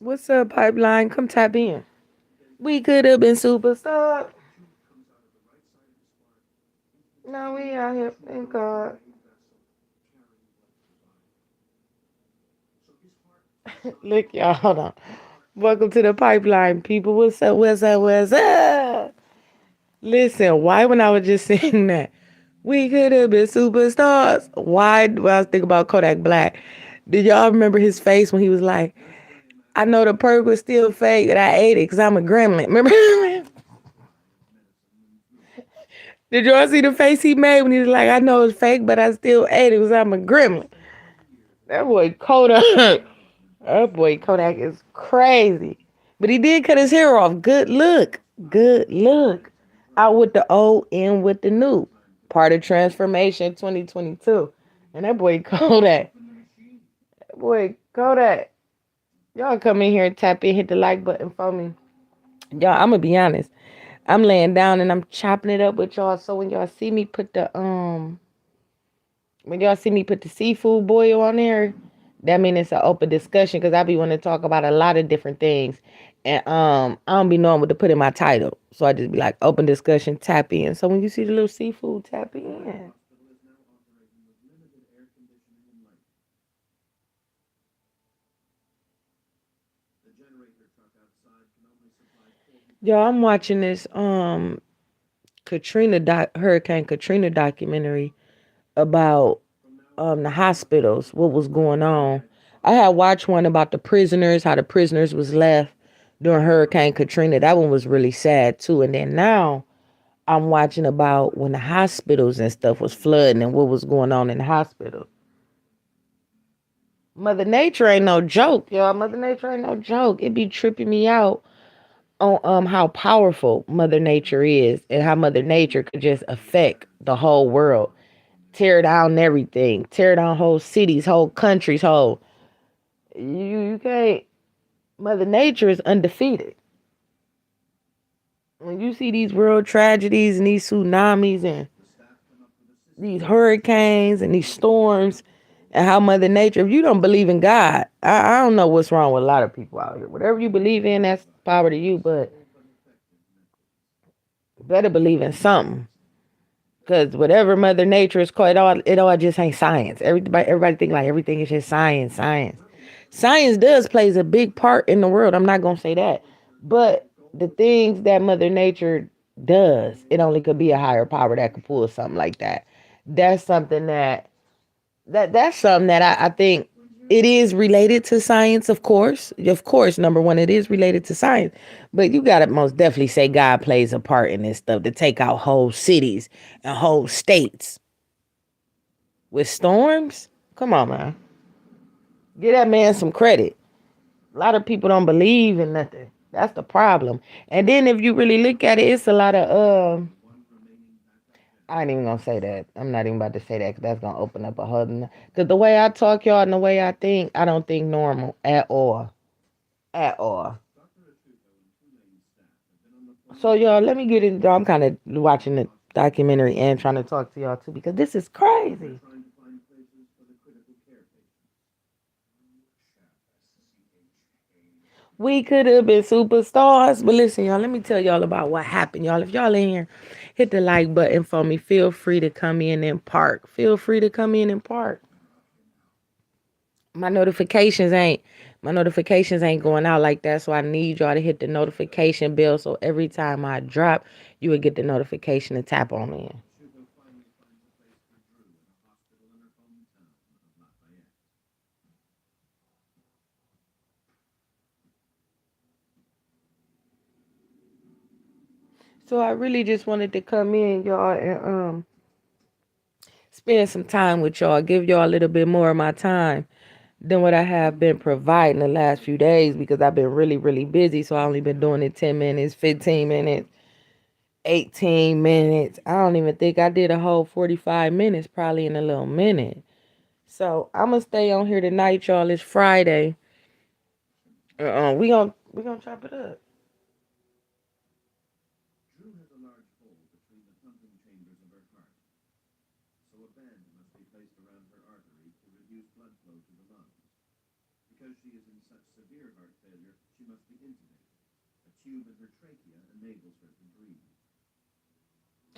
What's up, Pipeline? Come tap in. We could have been superstars. Now we out here, thank God. Look, y'all, hold on. Welcome to the Pipeline, people. What's up, what's up, what's up? Listen, why when I was just saying that? We could have been superstars. Why when I was thinking about Kodak Black? Did y'all remember his face when he was like, I know the perk was still fake and I ate it because I'm a gremlin. Remember? Did y'all see the face he made when he was like, I know it's fake, but I still ate it because I'm a gremlin? That boy Kodak. That boy Kodak is crazy. But he did cut his hair off. Good look. Good look. Out with the old, in with the new. Part of Transformation 2022. And that boy Kodak. That boy Kodak. Y'all come in here and tap in, hit the like button for me. Y'all, I'm gonna be honest. I'm laying down and I'm chopping it up with y'all. So when y'all see me put the seafood boil on there, that means it's an open discussion because I be wanting to talk about a lot of different things. And I don't be knowing what to put in my title. So I just be like, open discussion, tap in. So when you see the little seafood, tap in. Yo, I'm watching this Hurricane Katrina documentary about the hospitals, what was going on. I had watched one about the prisoners, how the prisoners was left during Hurricane Katrina. That one was really sad too. And then now I'm watching about when the hospitals and stuff was flooding and what was going on in the hospital. Mother Nature ain't no joke, y'all. Mother Nature ain't no joke. It be tripping me out on how powerful Mother Nature is and how Mother Nature could just affect the whole world, tear down everything, tear down whole cities, whole countries, whole. You can't. Mother Nature is undefeated. When you see these world tragedies and these tsunamis and these hurricanes and these storms and how Mother Nature, if you don't believe in God, I don't know what's wrong with a lot of people out here. Whatever you believe in, that's power to you, but you better believe in something. Because whatever Mother Nature is called, it all just ain't science. Everybody think like everything is just science, science. Science does plays a big part in the world. I'm not gonna say that, but the things that Mother Nature does, it only could be a higher power that could pull something like that. That's something that's something that I think it is related to science, of course. Of course, number one, it is related to science. But you gotta most definitely say God plays a part in this stuff to take out whole cities and whole states with storms. Come on, man. Give that man some credit. A lot of people don't believe in nothing. That's the problem. And then if you really look at it, it's a lot of I ain't even gonna say that. I'm not even about to say that because that's gonna open up a whole. Because the way I talk, y'all, and the way I think, I don't think normal at all, at all. So y'all, let me get into. I'm kind of watching the documentary and trying to talk to y'all too because this is crazy. We could have been superstars. But listen, y'all, let me tell y'all about what happened, y'all. If y'all in here, hit the like button for me. Feel free to come in and park. Feel free to come in and park. My notifications ain't my notifications ain't going out like that. So I need y'all to hit the notification bell so every time I drop, you would get the notification and tap on in. So I really just wanted to come in, y'all, and spend some time with y'all, give y'all a little bit more of my time than what I have been providing the last few days because I've been really, really busy. So I only been doing it 10 minutes, 15 minutes, 18 minutes. I don't even think I did a whole 45 minutes probably in a little minute. So I'm gonna stay on here tonight, y'all. It's Friday. We gonna chop it up.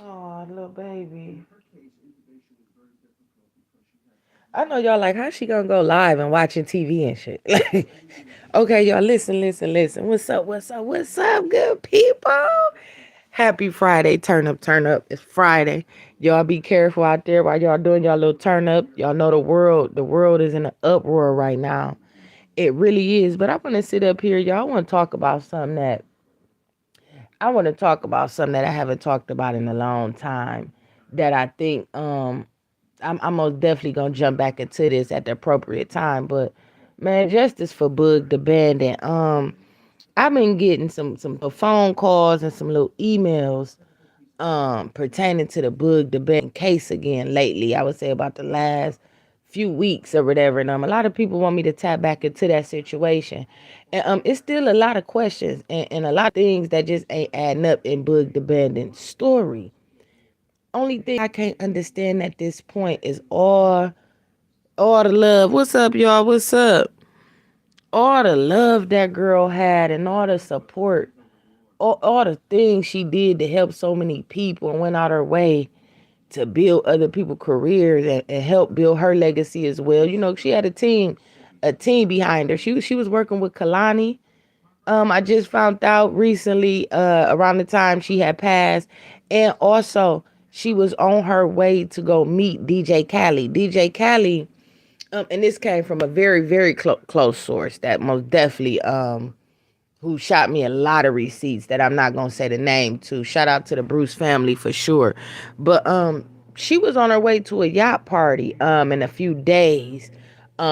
Oh, little baby. I know y'all like, how she gonna go live and watching TV and shit? Like, okay, y'all, listen, listen, listen. What's up? What's up? What's up, good people? Happy Friday. Turn up, turn up. It's Friday. Y'all be careful out there while y'all doing y'all little turn up. Y'all know the world is in an uproar right now. It really is. But I want to sit up here, y'all. I want to talk about something that I haven't talked about in a long time. That I think I'm most definitely gonna jump back into this at the appropriate time. But man, justice for Boog the Bandit. I've been getting some phone calls and some little emails pertaining to the Boog the Bandit case again lately. I would say about the last few weeks or whatever. And a lot of people want me to tap back into that situation. And it's still a lot of questions and a lot of things that just ain't adding up in Boog the Bandit story. Only thing I can't understand at this point is all the love. What's up, y'all? What's up? All the love that girl had and all the support, all the things she did to help so many people and went out her way to build other people's careers and help build her legacy as well. You know, she had a team behind her. She was working with Kalani. I just found out recently, around the time she had passed, and also she was on her way to go meet DJ Khaled. DJ Khaled, and this came from a very, very close source that most definitely who shot me a lot of receipts that I'm not gonna say the name to. Shout out to the Bruce family for sure. But she was on her way to a yacht party in a few days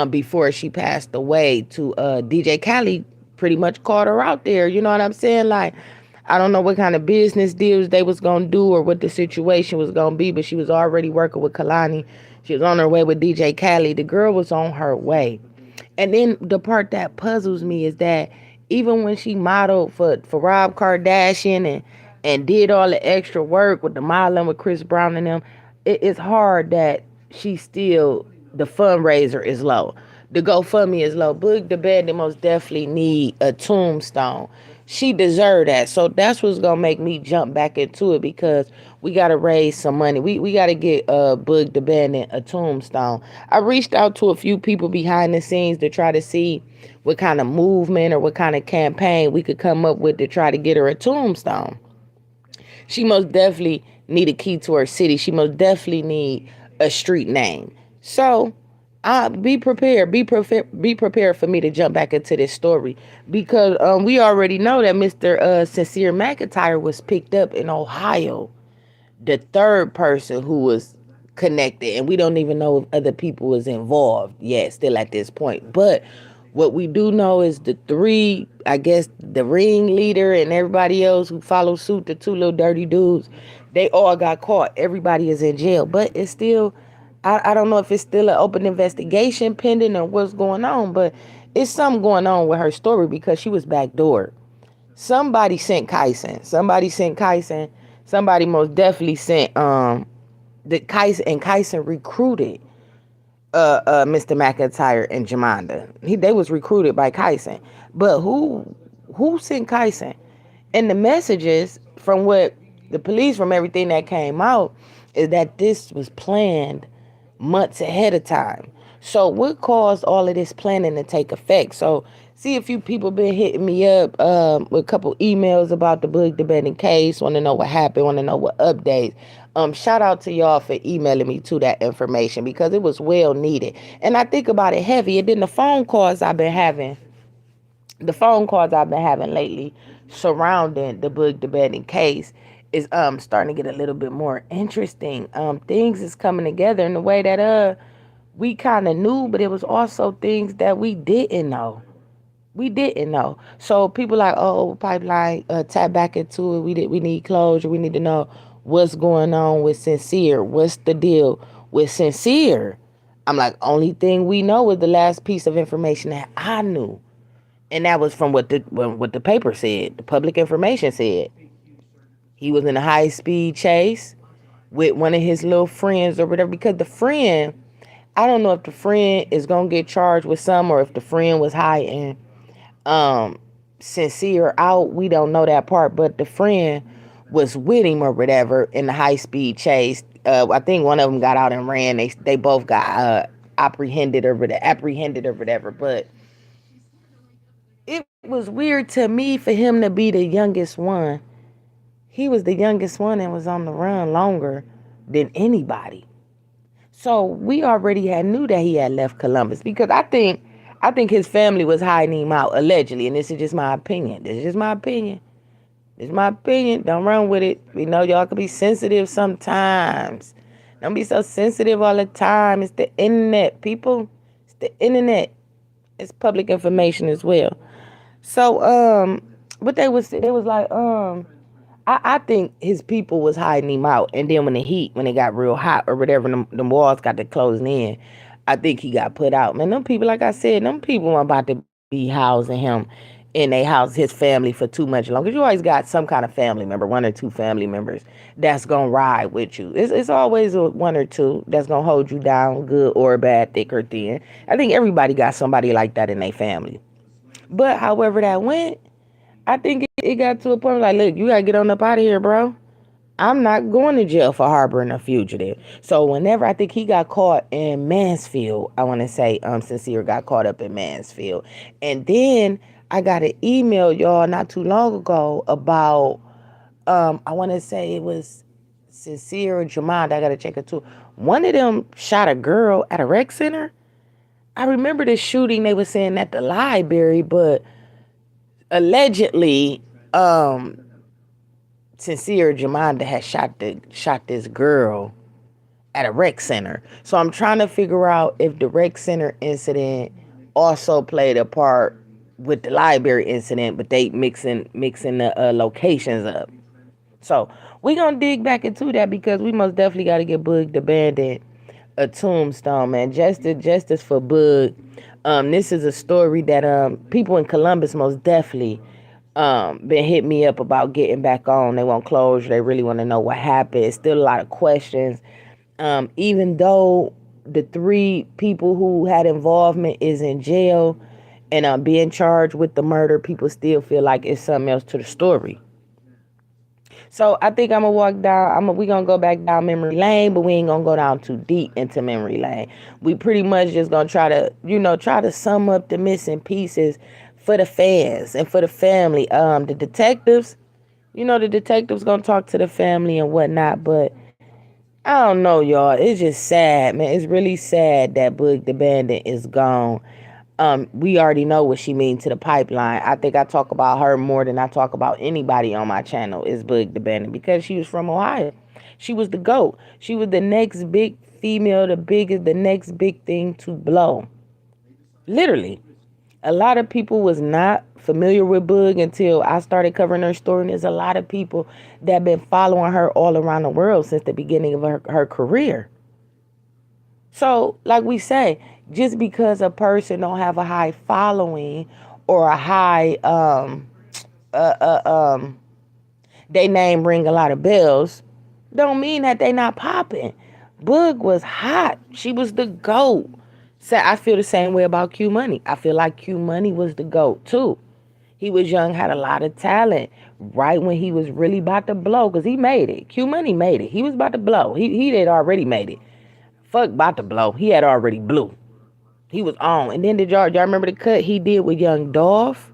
before she passed away to DJ Khaled pretty much called her out there. You know what I'm saying? Like, I don't know what kind of business deals they was gonna do or what the situation was gonna be, but she was already working with Kalani. She was on her way with DJ Khaled. The girl was on her way. And then the part that puzzles me is that even when she modeled for Rob Kardashian and did all the extra work with the modeling with Chris Brown and them, it's hard that she still the fundraiser is low. The GoFundMe is low. Boog the Bandit most definitely need a tombstone. She deserved that. So that's what's gonna make me jump back into it because we gotta raise some money. We gotta get Boog the Bandit a tombstone. I reached out to a few people behind the scenes to try to see what kind of movement or what kind of campaign we could come up with to try to get her a tombstone. She most definitely need a key to her city. She most definitely need a street name. So be prepared. Be prepared for me to jump back into this story because we already know that Mr. Sincere McIntyre was picked up in Ohio, the third person who was connected, and we don't even know if other people was involved yet still at this point. But what we do know is the three, I guess, the ringleader and everybody else who followed suit, the two little dirty dudes, they all got caught. Everybody is in jail, but it's still, I don't know if it's still an open investigation pending or what's going on, but it's something going on with her story because she was backdoored. Somebody sent Kyson. Somebody most definitely sent the Kyson, and Kyson recruited Mr. McIntyre and Jamanda. They was recruited by Kyson. But who sent Kyson? And the messages from what the police, from everything that came out, is that this was planned months ahead of time. So what caused all of this planning to take effect? So see, a few people been hitting me up with a couple emails about the Boog the Bandit case. Want to know what happened? Want to know what updates? Shout out to y'all for emailing me to that information because it was well needed. And I think about it heavy. And then the phone calls I've been having lately surrounding the Boog the Bandit case is starting to get a little bit more interesting. Things is coming together in the way that we kind of knew, but it was also things that we didn't know. We didn't know. So people like, oh, pipeline, tap back into it. We need closure. We need to know what's going on with Sincere. What's the deal with Sincere? I'm like, only thing we know is the last piece of information that I knew, and that was from what the paper said. The public information said he was in a high speed chase with one of his little friends or whatever. Because the friend, I don't know if the friend is gonna get charged with some or if the friend was hiding um Sincere out. We don't know that part, but the friend was with him or whatever in the high speed chase. I think one of them got out and ran. They both got apprehended or whatever. But it was weird to me for him to be the youngest one. He was the youngest one and was on the run longer than anybody. So we already had knew that he had left Columbus because I think his family was hiding him out allegedly, and this is just my opinion. This is just my opinion. This is my opinion. Don't run with it. We know y'all can be sensitive sometimes. Don't be so sensitive all the time. It's the internet, people. It's the internet. It's public information as well. So but they was like I think his people was hiding him out, and then when it got real hot or whatever, them walls got to closing in. I think he got put out. Man, them people, like I said, them people weren't about to be housing him in a house, his family for too much longer. You always got some kind of family member, one or two family members that's gonna ride with you. It's always one or two that's gonna hold you down, good or bad, thick or thin. I think everybody got somebody like that in their family. But however that went, I think it got to a point like, look, you gotta get on up out of here, bro. I'm not going to jail for harboring a fugitive. So whenever I think he got caught in Mansfield, I want to say Sincere got caught up in Mansfield. And then I got an email, y'all, not too long ago about I want to say it was Sincere or Jamond. I got to check it too. One of them shot a girl at a rec center. I remember the shooting they were saying at the library, but allegedly Sincere Jamanda had shot this girl at a rec center. So I'm trying to figure out if the rec center incident also played a part with the library incident, but they mixing the locations up. So we gonna dig back into that because we most definitely got to get Boog the Bandit a tombstone, man. Justice for Boog. This is a story that people in Columbus most definitely been hit me up about getting back on. They want closure. They really want to know what happened. It's still a lot of questions. Even though the three people who had involvement is in jail and being charged with the murder, people still feel like it's something else to the story. So I think I'm gonna walk down. We gonna go back down memory lane, but we ain't gonna go down too deep into memory lane. We pretty much just gonna try to sum up the missing pieces for the fans and for the family. The detectives, the detectives gonna talk to the family and whatnot, but I don't know, y'all. It's just sad, man. It's really sad that Boog the Bandit is gone. We already know what she means to the pipeline. I think I talk about her more than I talk about anybody on my channel is Boog the Bandit because she was from Ohio. She was the GOAT. She was the next big female, the next big thing to blow. Literally. A lot of people was not familiar with Boog until I started covering her story. And there's a lot of people that been following her all around the world since the beginning of her career. So, like we say, just because a person don't have a high following or a high they name ring a lot of bells, don't mean that they not popping. Boog was hot. She was the GOAT. So I feel the same way about Q Money. I feel like Q Money was the GOAT too. He was young, had a lot of talent. Right when he was really about to blow, because he made it. Q Money made it. He was about to blow. He had already made it. Fuck about to blow. He had already blew. He was on. And then did y'all remember the cut he did with Young Dolph?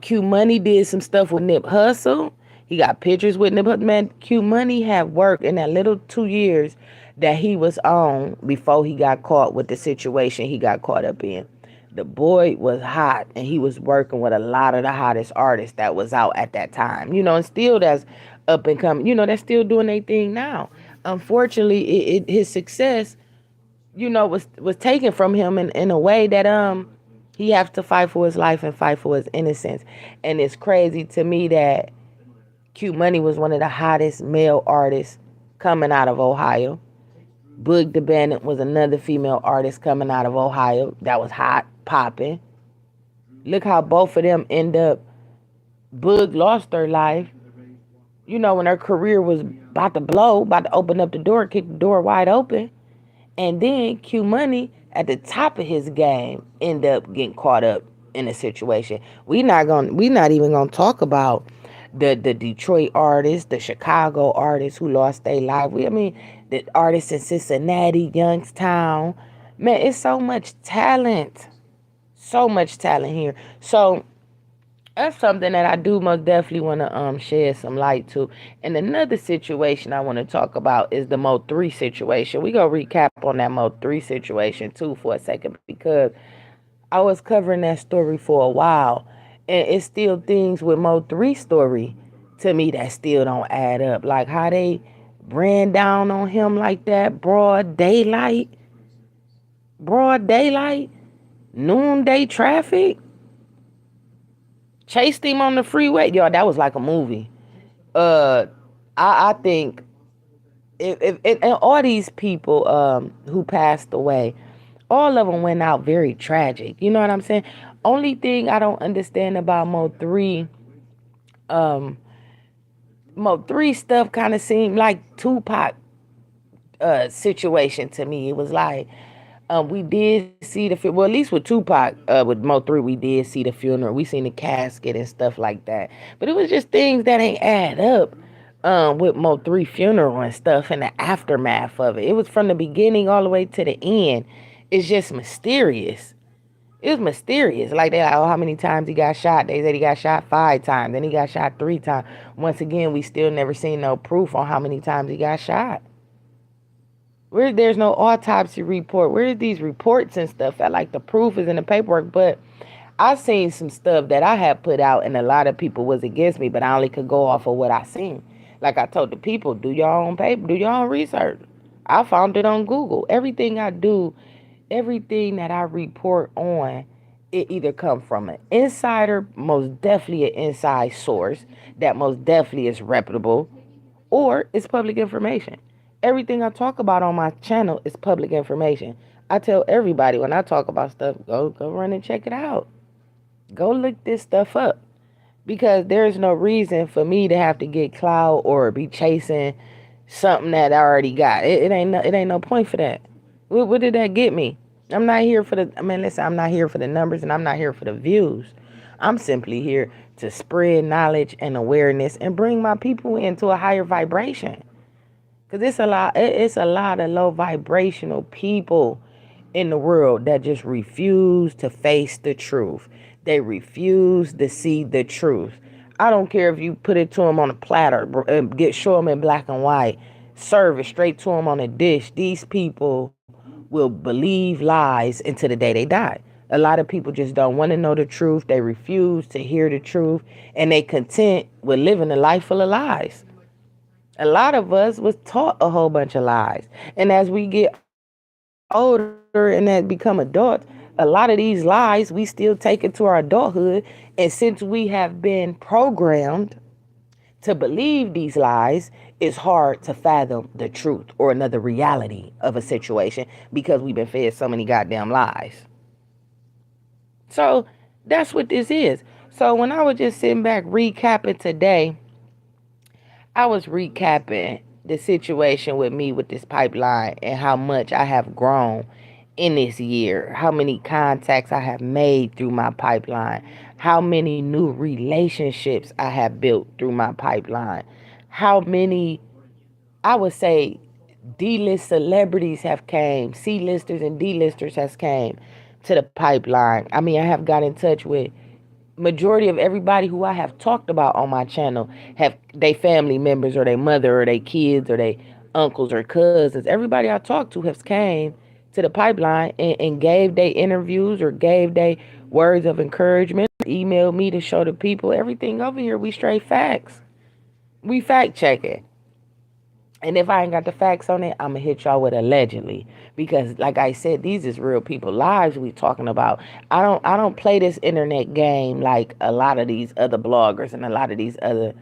Q Money did some stuff with Nip Hustle. He got pictures with Nip Hustle. Man, Q Money had worked in that little 2 years that he was on before he got caught with the situation he got caught up in. The boy was hot, and he was working with a lot of the hottest artists that was out at that time. And still that's up and coming. They're still doing their thing now. Unfortunately, his success, was taken from him in a way that he has to fight for his life and fight for his innocence. And it's crazy to me that Q Money was one of the hottest male artists coming out of Ohio. Boog the Bandit was another female artist coming out of Ohio that was hot, popping. Look how both of them end up. Boog lost her life, when her career was about to blow, about to open up the door, kick the door wide open. And then Q Money at the top of his game end up getting caught up in a situation. We not even gonna talk about the Detroit artists, the Chicago artists who lost their life. I mean the artists in Cincinnati, Youngstown. Man, it's so much talent. So much talent here. So that's something that I do most definitely want to shed some light to. And another situation I want to talk about is the Mo 3 situation. We gonna recap on that Mo 3 situation too for a second because I was covering that story for a while, and it's still things with Mo 3 story to me that still don't add up. Like how they ran down on him like that, broad daylight, noonday traffic, chased him on the freeway. Yo, that was like a movie. uh I think if and all these people who passed away, all of them went out very tragic. You know what I'm saying? Only thing I don't understand about um Mo 3 stuff kind of seemed like Tupac situation to me. It was like we did see well, at least with Tupac, with Mo 3, we did see the funeral. We seen the casket and stuff like that. But it was just things that ain't add up with Mo 3 funeral and stuff and the aftermath of it. It was from the beginning all the way to the end. It's just mysterious. It was mysterious. Like they like, oh, how many times he got shot? They said he got shot 5 times. Then he got shot 3 times. Once again, we still never seen no proof on how many times he got shot. Where there's no autopsy report. Where are these reports and stuff at? Like the proof is in the paperwork. But I seen some stuff that I had put out and a lot of people was against me, but I only could go off of what I seen. Like I told the people, do your own paper, do your own research. I found it on Google. Everything I do, everything that I report on, it either come from an insider, most definitely an inside source that most definitely is reputable, or it's public information. Everything I talk about on my channel is public information. I tell everybody when I talk about stuff, go run and check it out. Go look this stuff up because there's no reason for me to have to get clout or be chasing something that I already got. It ain't no point for that. What did that get me? I'm not here for the. I mean, listen, I'm not here for the numbers and I'm not here for the views. I'm simply here to spread knowledge and awareness and bring my people into a higher vibration. Cause it's a lot. It's a lot of low vibrational people in the world that just refuse to face the truth. They refuse to see the truth. I don't care if you put it to them on a platter, show them in black and white, serve it straight to them on a dish. These people will believe lies until the day they die. A lot of people just don't want to know the truth. They refuse to hear the truth, and they content with living a life full of lies. A lot of us was taught a whole bunch of lies, and as we get older and that become adults, a lot of these lies we still take into our adulthood. And since we have been programmed to believe these lies, it's hard to fathom the truth or another reality of a situation because we've been fed so many goddamn lies. So that's what this is. So when I was just sitting back recapping today, I was recapping the situation with me with this pipeline and how much I have grown in this year, how many contacts I have made through my pipeline, how many new relationships I have built through my pipeline, how many, I would say, D-list celebrities have came, C-listers and D-listers has came to the pipeline. I mean, I have got in touch with majority of everybody who I have talked about on my channel have they family members or their mother or their kids or their uncles or cousins. Everybody I talked to has came to the pipeline and gave they interviews or gave they words of encouragement, emailed me to show the people everything over here. We straight facts. We fact check it. And if I ain't got the facts on it, I'm going to hit y'all with allegedly. Because like I said, these is real people lives we talking about. I don't play this internet game like a lot of these other bloggers and a lot of these other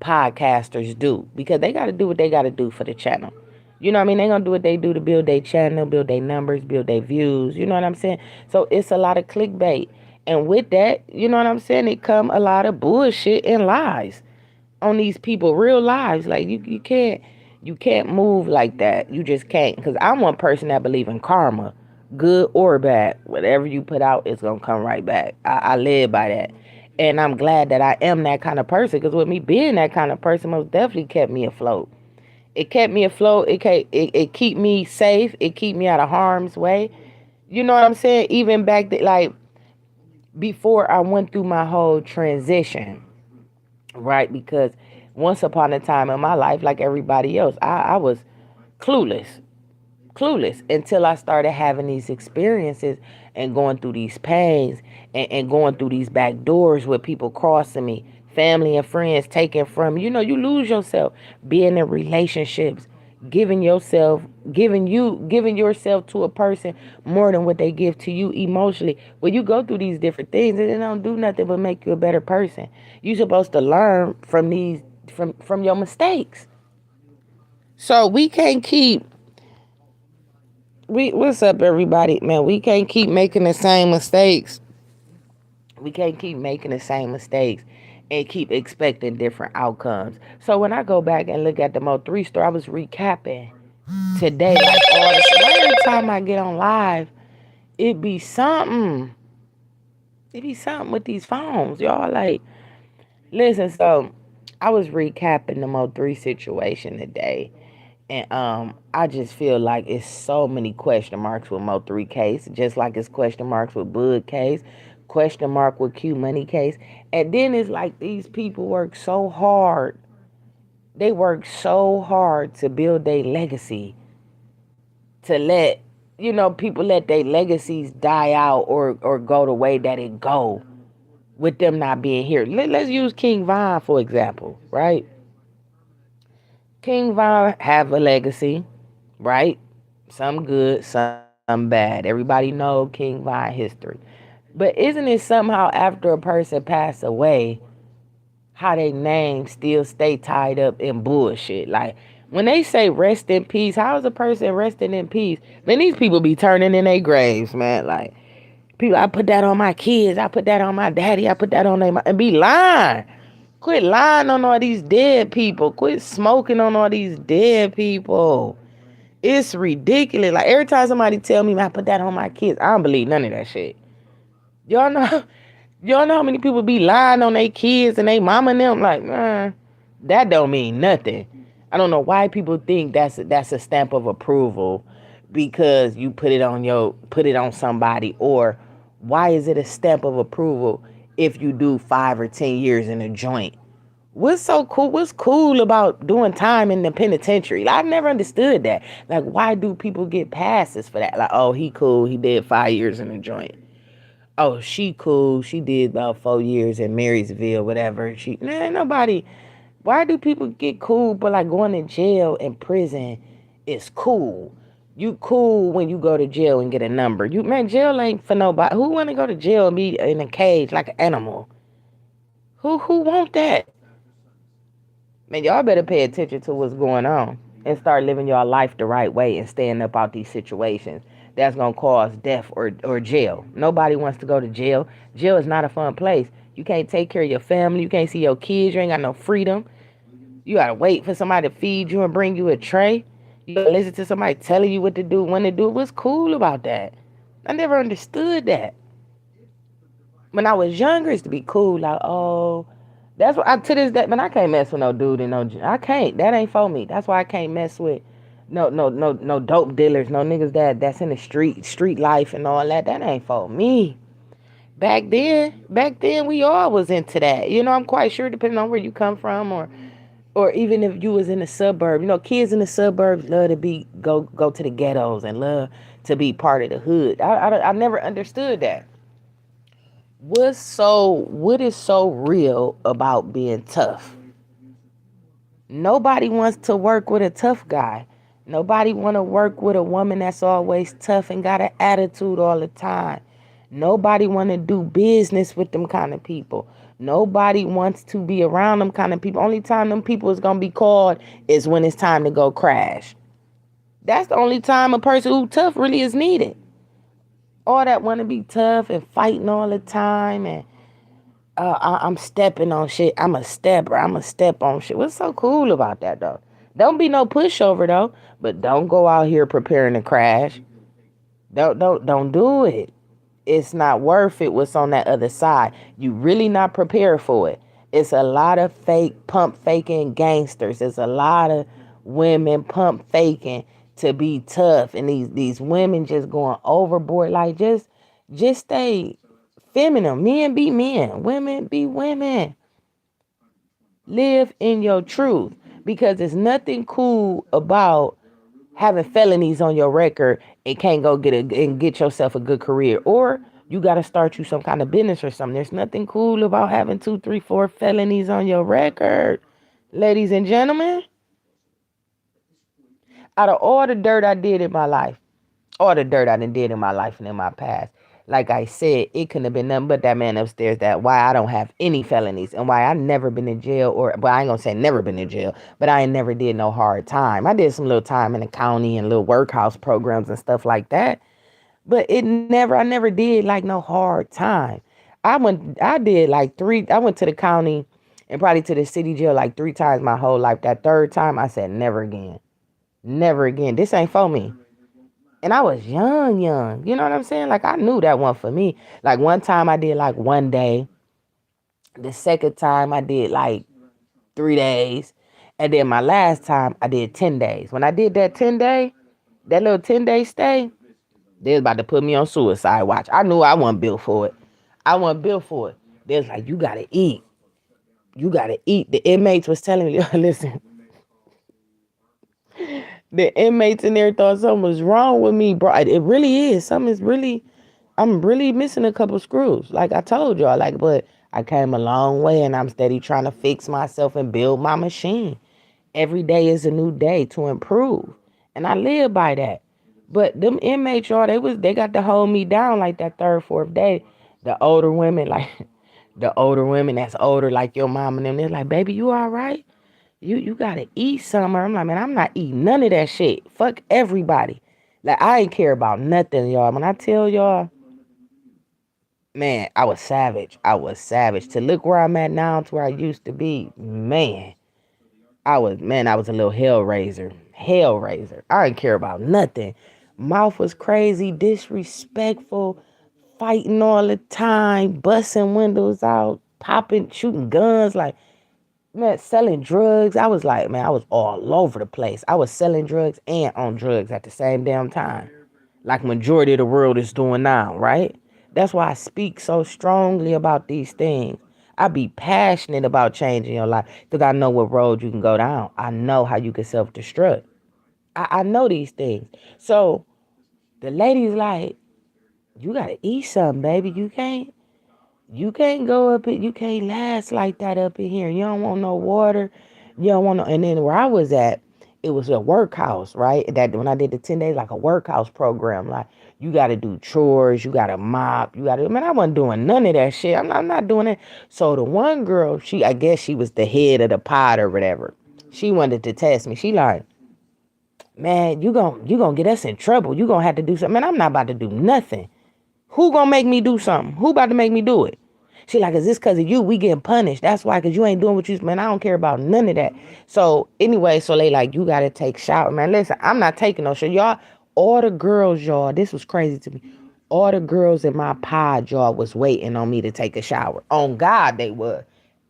podcasters do. Because they got to do what they got to do for the channel. You know what I mean? They going to do what they do to build their channel, build their numbers, build their views. You know what I'm saying? So it's a lot of clickbait. And with that, you know what I'm saying? It come a lot of bullshit and lies on these people, real lives. Like you can't You can't move like that. You just can't. Because I'm one person that believe in karma, good or bad. Whatever you put out, it's gonna come right back. I live by that, and I'm glad that I am that kind of person. Because with me being that kind of person, most definitely kept me afloat. It kept me afloat. It keep me safe. It keep me out of harm's way. You know what I'm saying? Even back then, like before I went through my whole transition, right? Because once upon a time in my life, like everybody else, I was clueless, clueless until I started having these experiences and going through these pains and going through these back doors with people crossing me, family and friends taken from you. You know, you lose yourself being in relationships, giving yourself, giving yourself to a person more than what they give to you emotionally. When you go through these different things, it don't do nothing but make you a better person. You're supposed to learn from these from your mistakes. So we can't keep we what's up everybody, man? We can't keep making the same mistakes. We can't keep making the same mistakes and keep expecting different outcomes. So when I go back and look at the Mo3 story, I was recapping today, like all the every time I get on live, it be something. It be something with these phones, y'all. Like, listen, so I was recapping the Mo3 situation today. And I just feel like it's so many question marks with Mo3 case, just like it's question marks with Bud case, question mark with Q Money case. And then it's like these people work so hard. They work so hard to build their legacy, to let people let their legacies die out or go the way that it go with them not being here. Let's use King Von for example, right? King Von have a legacy, right? Some good, some bad. Everybody know King Von history. But isn't it somehow after a person pass away, how they name still stay tied up in bullshit? Like when they say rest in peace, how is a person resting in peace? Man, these people be turning in their graves, man. Like people, I put that on my kids, I put that on my daddy, I put that on their and be lying. Quit lying on all these dead people. Quit smoking on all these dead people. It's ridiculous. Like every time somebody tell me I put that on my kids, I don't believe none of that shit. Y'all know, y'all know how many people be lying on their kids and they mama and them. Like, man, that don't mean nothing. I don't know why people think that's a stamp of approval because you put it on somebody, or why is it a stamp of approval if you do 5 or 10 years in a joint? What's so cool? What's cool about doing time in the penitentiary? Like, I've never understood that. Like, why do people get passes for that? Like, oh, he cool. He did 5 years in a joint. Oh, she cool. She did about 4 years in Marysville, whatever. Nobody. Why do people get cool, but like going to jail and prison is cool? You cool when you go to jail and get a number. Jail ain't for nobody. Who want to go to jail and be in a cage like an animal? Who want that? Man, y'all better pay attention to what's going on and start living your life the right way and staying up out these situations that's gonna cause death or jail. Nobody wants to go to jail. Jail is not a fun place. You can't take care of your family. You can't see your kids. You ain't got no freedom. You gotta wait for somebody to feed you and bring you a tray. You gotta listen to somebody telling you what to do, when to do it. What's cool about that? I never understood that. When I was younger, it used to be cool. Like, oh, that's what to this day, man. I can't mess with no dude and no. I can't. That ain't for me. That's why I can't mess with no dope dealers, no niggas that's in the street life and all that. That ain't for me. Back then, we all was into that. I'm quite sure, depending on where you come from, or even if you was in the suburb. Kids in the suburbs love to go to the ghettos and love to be part of the hood. I never understood that. What is so real about being tough? Nobody wants to work with a tough guy. Nobody want to work with a woman that's always tough and got an attitude all the time. Nobody want to do business with them kind of people. Nobody wants to be around them kind of people. Only time them people is going to be called is when it's time to go crash. That's the only time a person who tough really is needed. All that want to be tough and fighting all the time and I'm stepping on shit. I'm a stepper. I'm a step on shit. What's so cool about that though? Don't be no pushover though, but don't go out here preparing to crash. Don't do it. It's not worth it what's on that other side. You really not prepared for it. It's a lot of fake pump faking gangsters. It's a lot of women pump faking to be tough, and these women just going overboard. Like just stay feminine. Men be men. Women be women. Live in your truth, because there's nothing cool about having felonies on your record and can't go get yourself a good career, or you got to start you some kind of business or something. There's nothing cool about having 2, 3, 4 felonies on your record, ladies and gentlemen. Out of all the dirt I did in my life, all the dirt I done did in my life and in my past, like I said, it couldn't have been nothing but that man upstairs. That why I don't have any felonies and why I never been in jail, or well, I ain't gonna say never been in jail, but I ain't never did no hard time. I did some little time in the county and little workhouse programs and stuff like that. But I never did like no hard time. I did like I went to the county and probably to the city jail like 3 times my whole life. That third time I said never again. Never again. This ain't for me. And I was young. You know what I'm saying? Like I knew that one for me. Like one time I did like 1 day. The second time I did like 3 days. And then my last time I did 10 days. When I did that 10 day, that little 10 day stay, they was about to put me on suicide watch. I knew I wasn't built for it. I wasn't built for it. They was like, you gotta eat. You gotta eat. The inmates was telling me, listen, the inmates in there thought something was wrong with me, bro. It really is. I'm really missing a couple screws. Like I told y'all, like, but I came a long way and I'm steady trying to fix myself and build my machine. Every day is a new day to improve. And I live by that. But them inmates, y'all, they got to hold me down like that third, fourth day. The older women, like the older women that's older, like your mom and them, they're like, baby, you all right? You gotta eat some. I'm like, man, I'm not eating none of that shit. Fuck everybody. Like I ain't care about nothing, y'all. When I tell y'all, man, I was savage. I was savage. To look where I'm at now to where I used to be, man. I was a little hellraiser. Hellraiser. I didn't care about nothing. Mouth was crazy, disrespectful, fighting all the time, busting windows out, popping, shooting guns, like, man, selling drugs. I was like, man, I was all over the place. I was selling drugs and on drugs at the same damn time. Like majority of the world is doing now, right? That's why I speak so strongly about these things. I be passionate about changing your life because I know what road you can go down. I know how you can self-destruct. I know these things. So the lady's like, you gotta eat something, baby. You can't go up it. You can't last like that up in here. You don't want no water. You don't want no. And then where I was at, it was a workhouse, right? That when I did the 10 days, like a workhouse program, like you got to do chores, you got to mop, you got to. Man, I wasn't doing none of that shit. I'm not doing it. So the one girl, I guess she was the head of the pod or whatever. She wanted to test me. She like, man, you gonna get us in trouble. You gonna have to do something. Man, I'm not about to do nothing. Who gonna make me do something? Who about to make me do it? She like, is this because of you? We getting punished. That's why, because you ain't doing what you, man, I don't care about none of that. So anyway, so they like, you got to take shower. Man, listen, I'm not taking no shit. Y'all, all the girls, y'all, this was crazy to me. All the girls in my pod, y'all, was waiting on me to take a shower. On God, they were.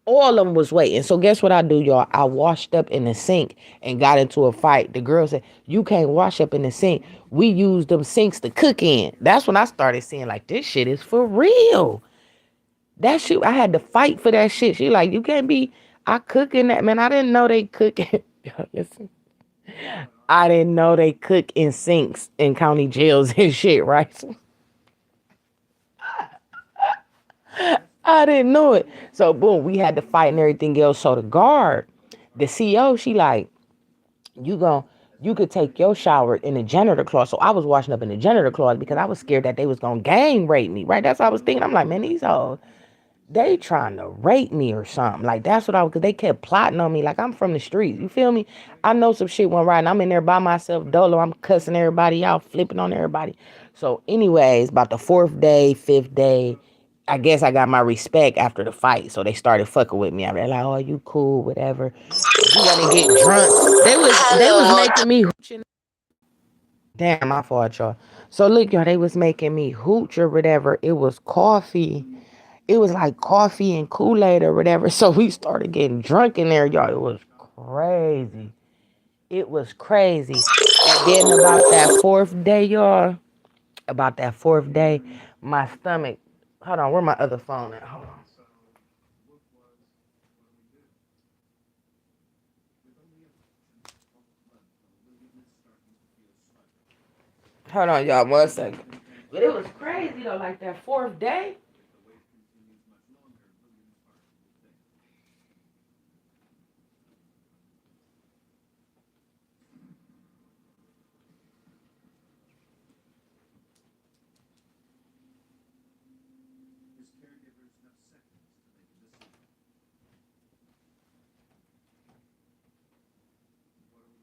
All of them was waiting. So guess what I do, y'all? I washed up in the sink and got into a fight. The girl said, you can't wash up in the sink. We use them sinks to cook in. That's when I started seeing like, this shit is for real. That shit, I had to fight for that shit. She like, you can't be, I cook in that. Man, I didn't know they cook. Listen, I didn't know they cook in sinks in county jails and shit, right? I didn't know it. So boom, we had to fight and everything else. So the guard, the CEO, she like, you could take your shower in the janitor closet. So I was washing up in the janitor closet because I was scared that they was gonna gang rape me, right? That's what I was thinking. I'm like, man, these hoes, they trying to rape me or something. Like that's what I was, because they kept plotting on me. Like I'm from the streets. You feel me? I know some shit went right. And I'm in there by myself, dolo. I'm cussing everybody out, flipping on everybody. So anyways, about the fourth day, fifth day, I guess I got my respect after the fight. So they started fucking with me. I was like, oh, you cool, whatever. You want to get drunk. They was making me hooch. Damn, my fault, y'all. So look, y'all, they was making me hooch or whatever. It was coffee. It was like coffee and Kool-Aid or whatever. So we started getting drunk in there, y'all. It was crazy. It was crazy. And then about that fourth day, my stomach. Hold on, where my other phone at? Hold on. Hold on, y'all, 1 second. But it was crazy though, like that fourth day.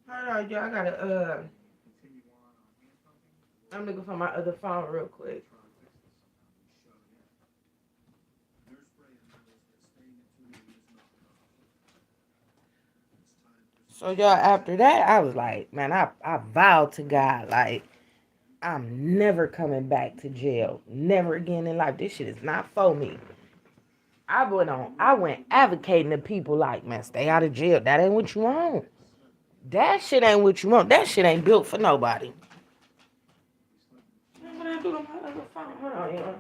Hold on, y'all. I gotta I'm looking for my other phone real quick. So y'all, after that, I was like, man, I vowed to God, like, I'm never coming back to jail. Never again in life. This shit is not for me. I went advocating to people like, man, stay out of jail. That ain't what you want. That shit ain't what you want. That shit ain't built for nobody. What I do to my other phone? Hold on, y'all.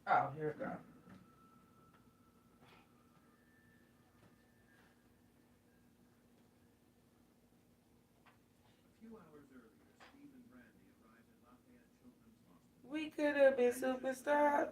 Oh, here it goes. We could have been superstars.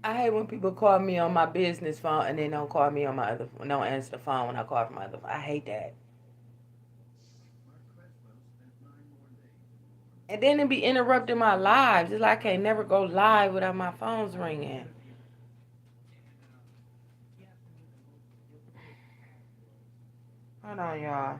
I hate when people call me on my business phone and then don't call me on my other, don't answer the phone when I call from my other phone. I hate that. And then it be interrupting my lives. It's like I can't never go live without my phone's ringing. Hold on, y'all.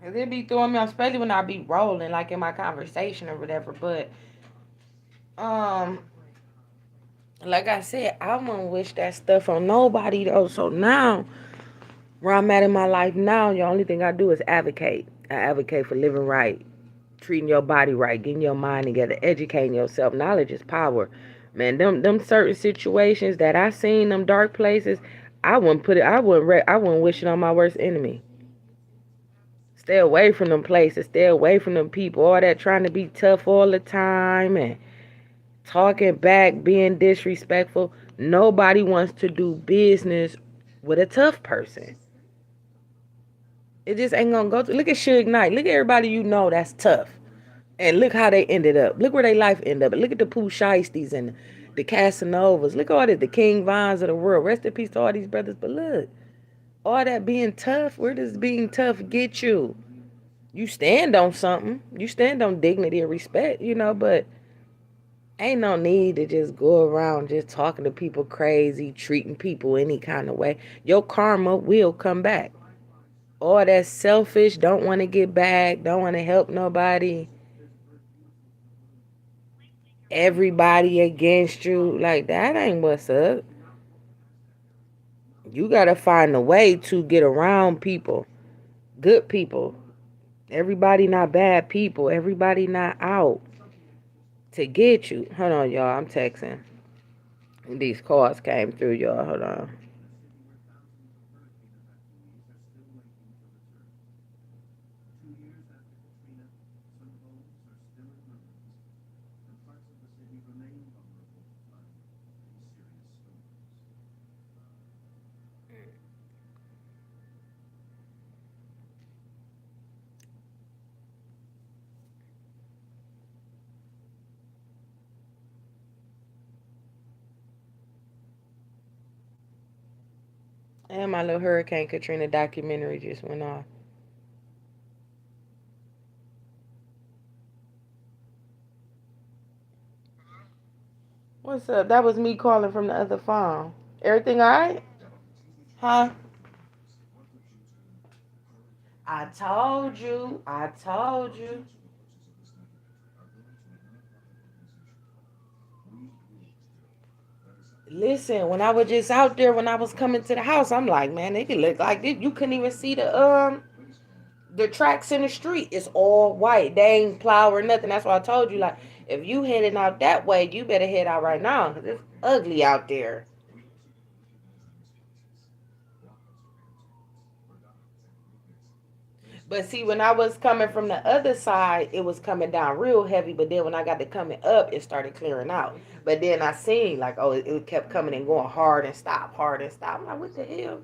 Cause it be throwing me off, especially when I be rolling, like in my conversation or whatever. But um, like I said, I wouldn't wish that stuff on nobody though. So now, where I'm at in my life now, the only thing I do is advocate. I advocate for living right, treating your body right, getting your mind together, educating yourself. Knowledge is power. Man, them certain situations that I seen, them dark places, I wouldn't put it. I wouldn't wish it on my worst enemy. Stay away from them places. Stay away from them people. All that trying to be tough all the time and talking back, being disrespectful. Nobody wants to do business with a tough person. It just ain't gonna go through. Look at Suge Knight. Look at everybody you know that's tough. And look how they ended up. Look where their life ended up. Look at the Pooh Shiesties and the Casanovas. Look at all this, the King Vines of the world. Rest in peace to all these brothers. But look, all that being tough, where does being tough get you? You stand on something. You stand on dignity and respect, but ain't no need to just go around just talking to people crazy, treating people any kind of way. Your karma will come back. All that selfish, don't want to get back, don't want to help nobody, everybody against you. Like, that ain't what's up. You got to find a way to get around people, good people. Everybody not bad people. Everybody not out to get you. Hold on, y'all. I'm texting. These calls came through, y'all. Hold on. And my little Hurricane Katrina documentary just went off. What's up? That was me calling from the other phone. Everything all right? Huh? I told you. I told you. Listen, when I was just out there, when I was coming to the house, I'm like, man, they could look like this. You couldn't even see the tracks in the street. It's all white. They ain't plow or nothing. That's why I told you, like, if you heading out that way, you better head out right now because it's ugly out there. But see, when I was coming from the other side, it was coming down real heavy. But then when I got to coming up, it started clearing out. But then I seen like, oh, it kept coming and going hard and stop, hard and stop. I'm like, what the hell?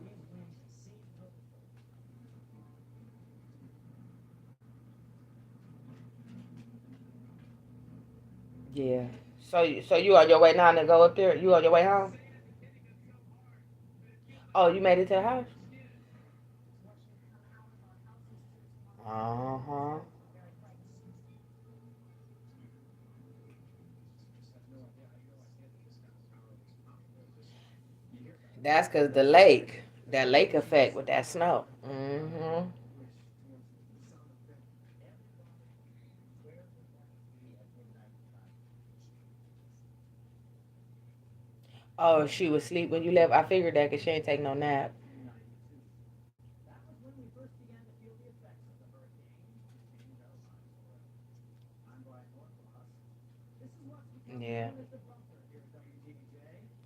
Yeah. So you on your way now to go up there? You on your way home? Oh, you made it to the house? Uh huh. That's cause the lake, that lake effect with that snow. Mm-hmm. Oh, she was asleep when you left. I figured that because she ain't take no nap. Yeah.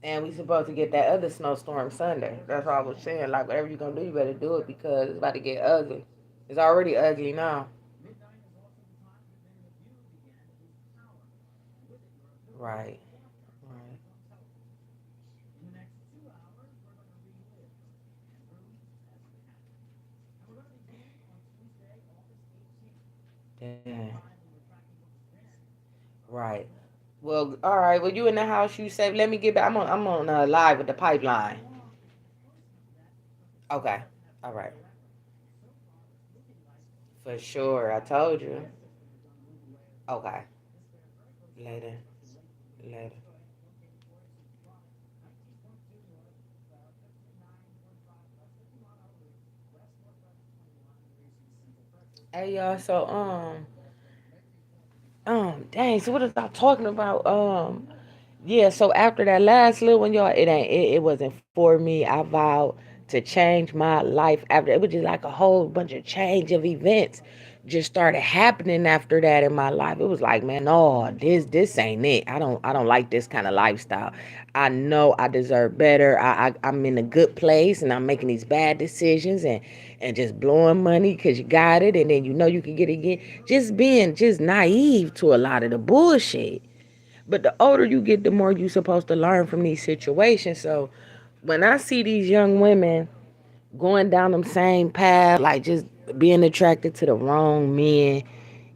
And we supposed to get that other snowstorm Sunday. That's all I was saying. Like, whatever you gonna do, you better do it because it's about to get ugly. It's already ugly now. Right. Right. Damn. Right. Well, all right. Well, you in the house? You safe? Let me get back. I'm on live with the pipeline. Okay. All right. For sure. I told you. Okay. Later. Later. Hey y'all. So dang. So what is I talking about? Yeah, so after that last little one, y'all, it wasn't for me. I vowed to change my life after it was just like a whole bunch of change of events just started happening after that in my life. It was like, man, no, this ain't it. I don't like this kind of lifestyle. I know I deserve better. I'm in a good place and I'm making these bad decisions and just blowing money because you got it and then you know you can get it again. Just being just naive to a lot of the bullshit. But the older you get, the more you're supposed to learn from these situations. So when I see these young women going down them same path, like just being attracted to the wrong men,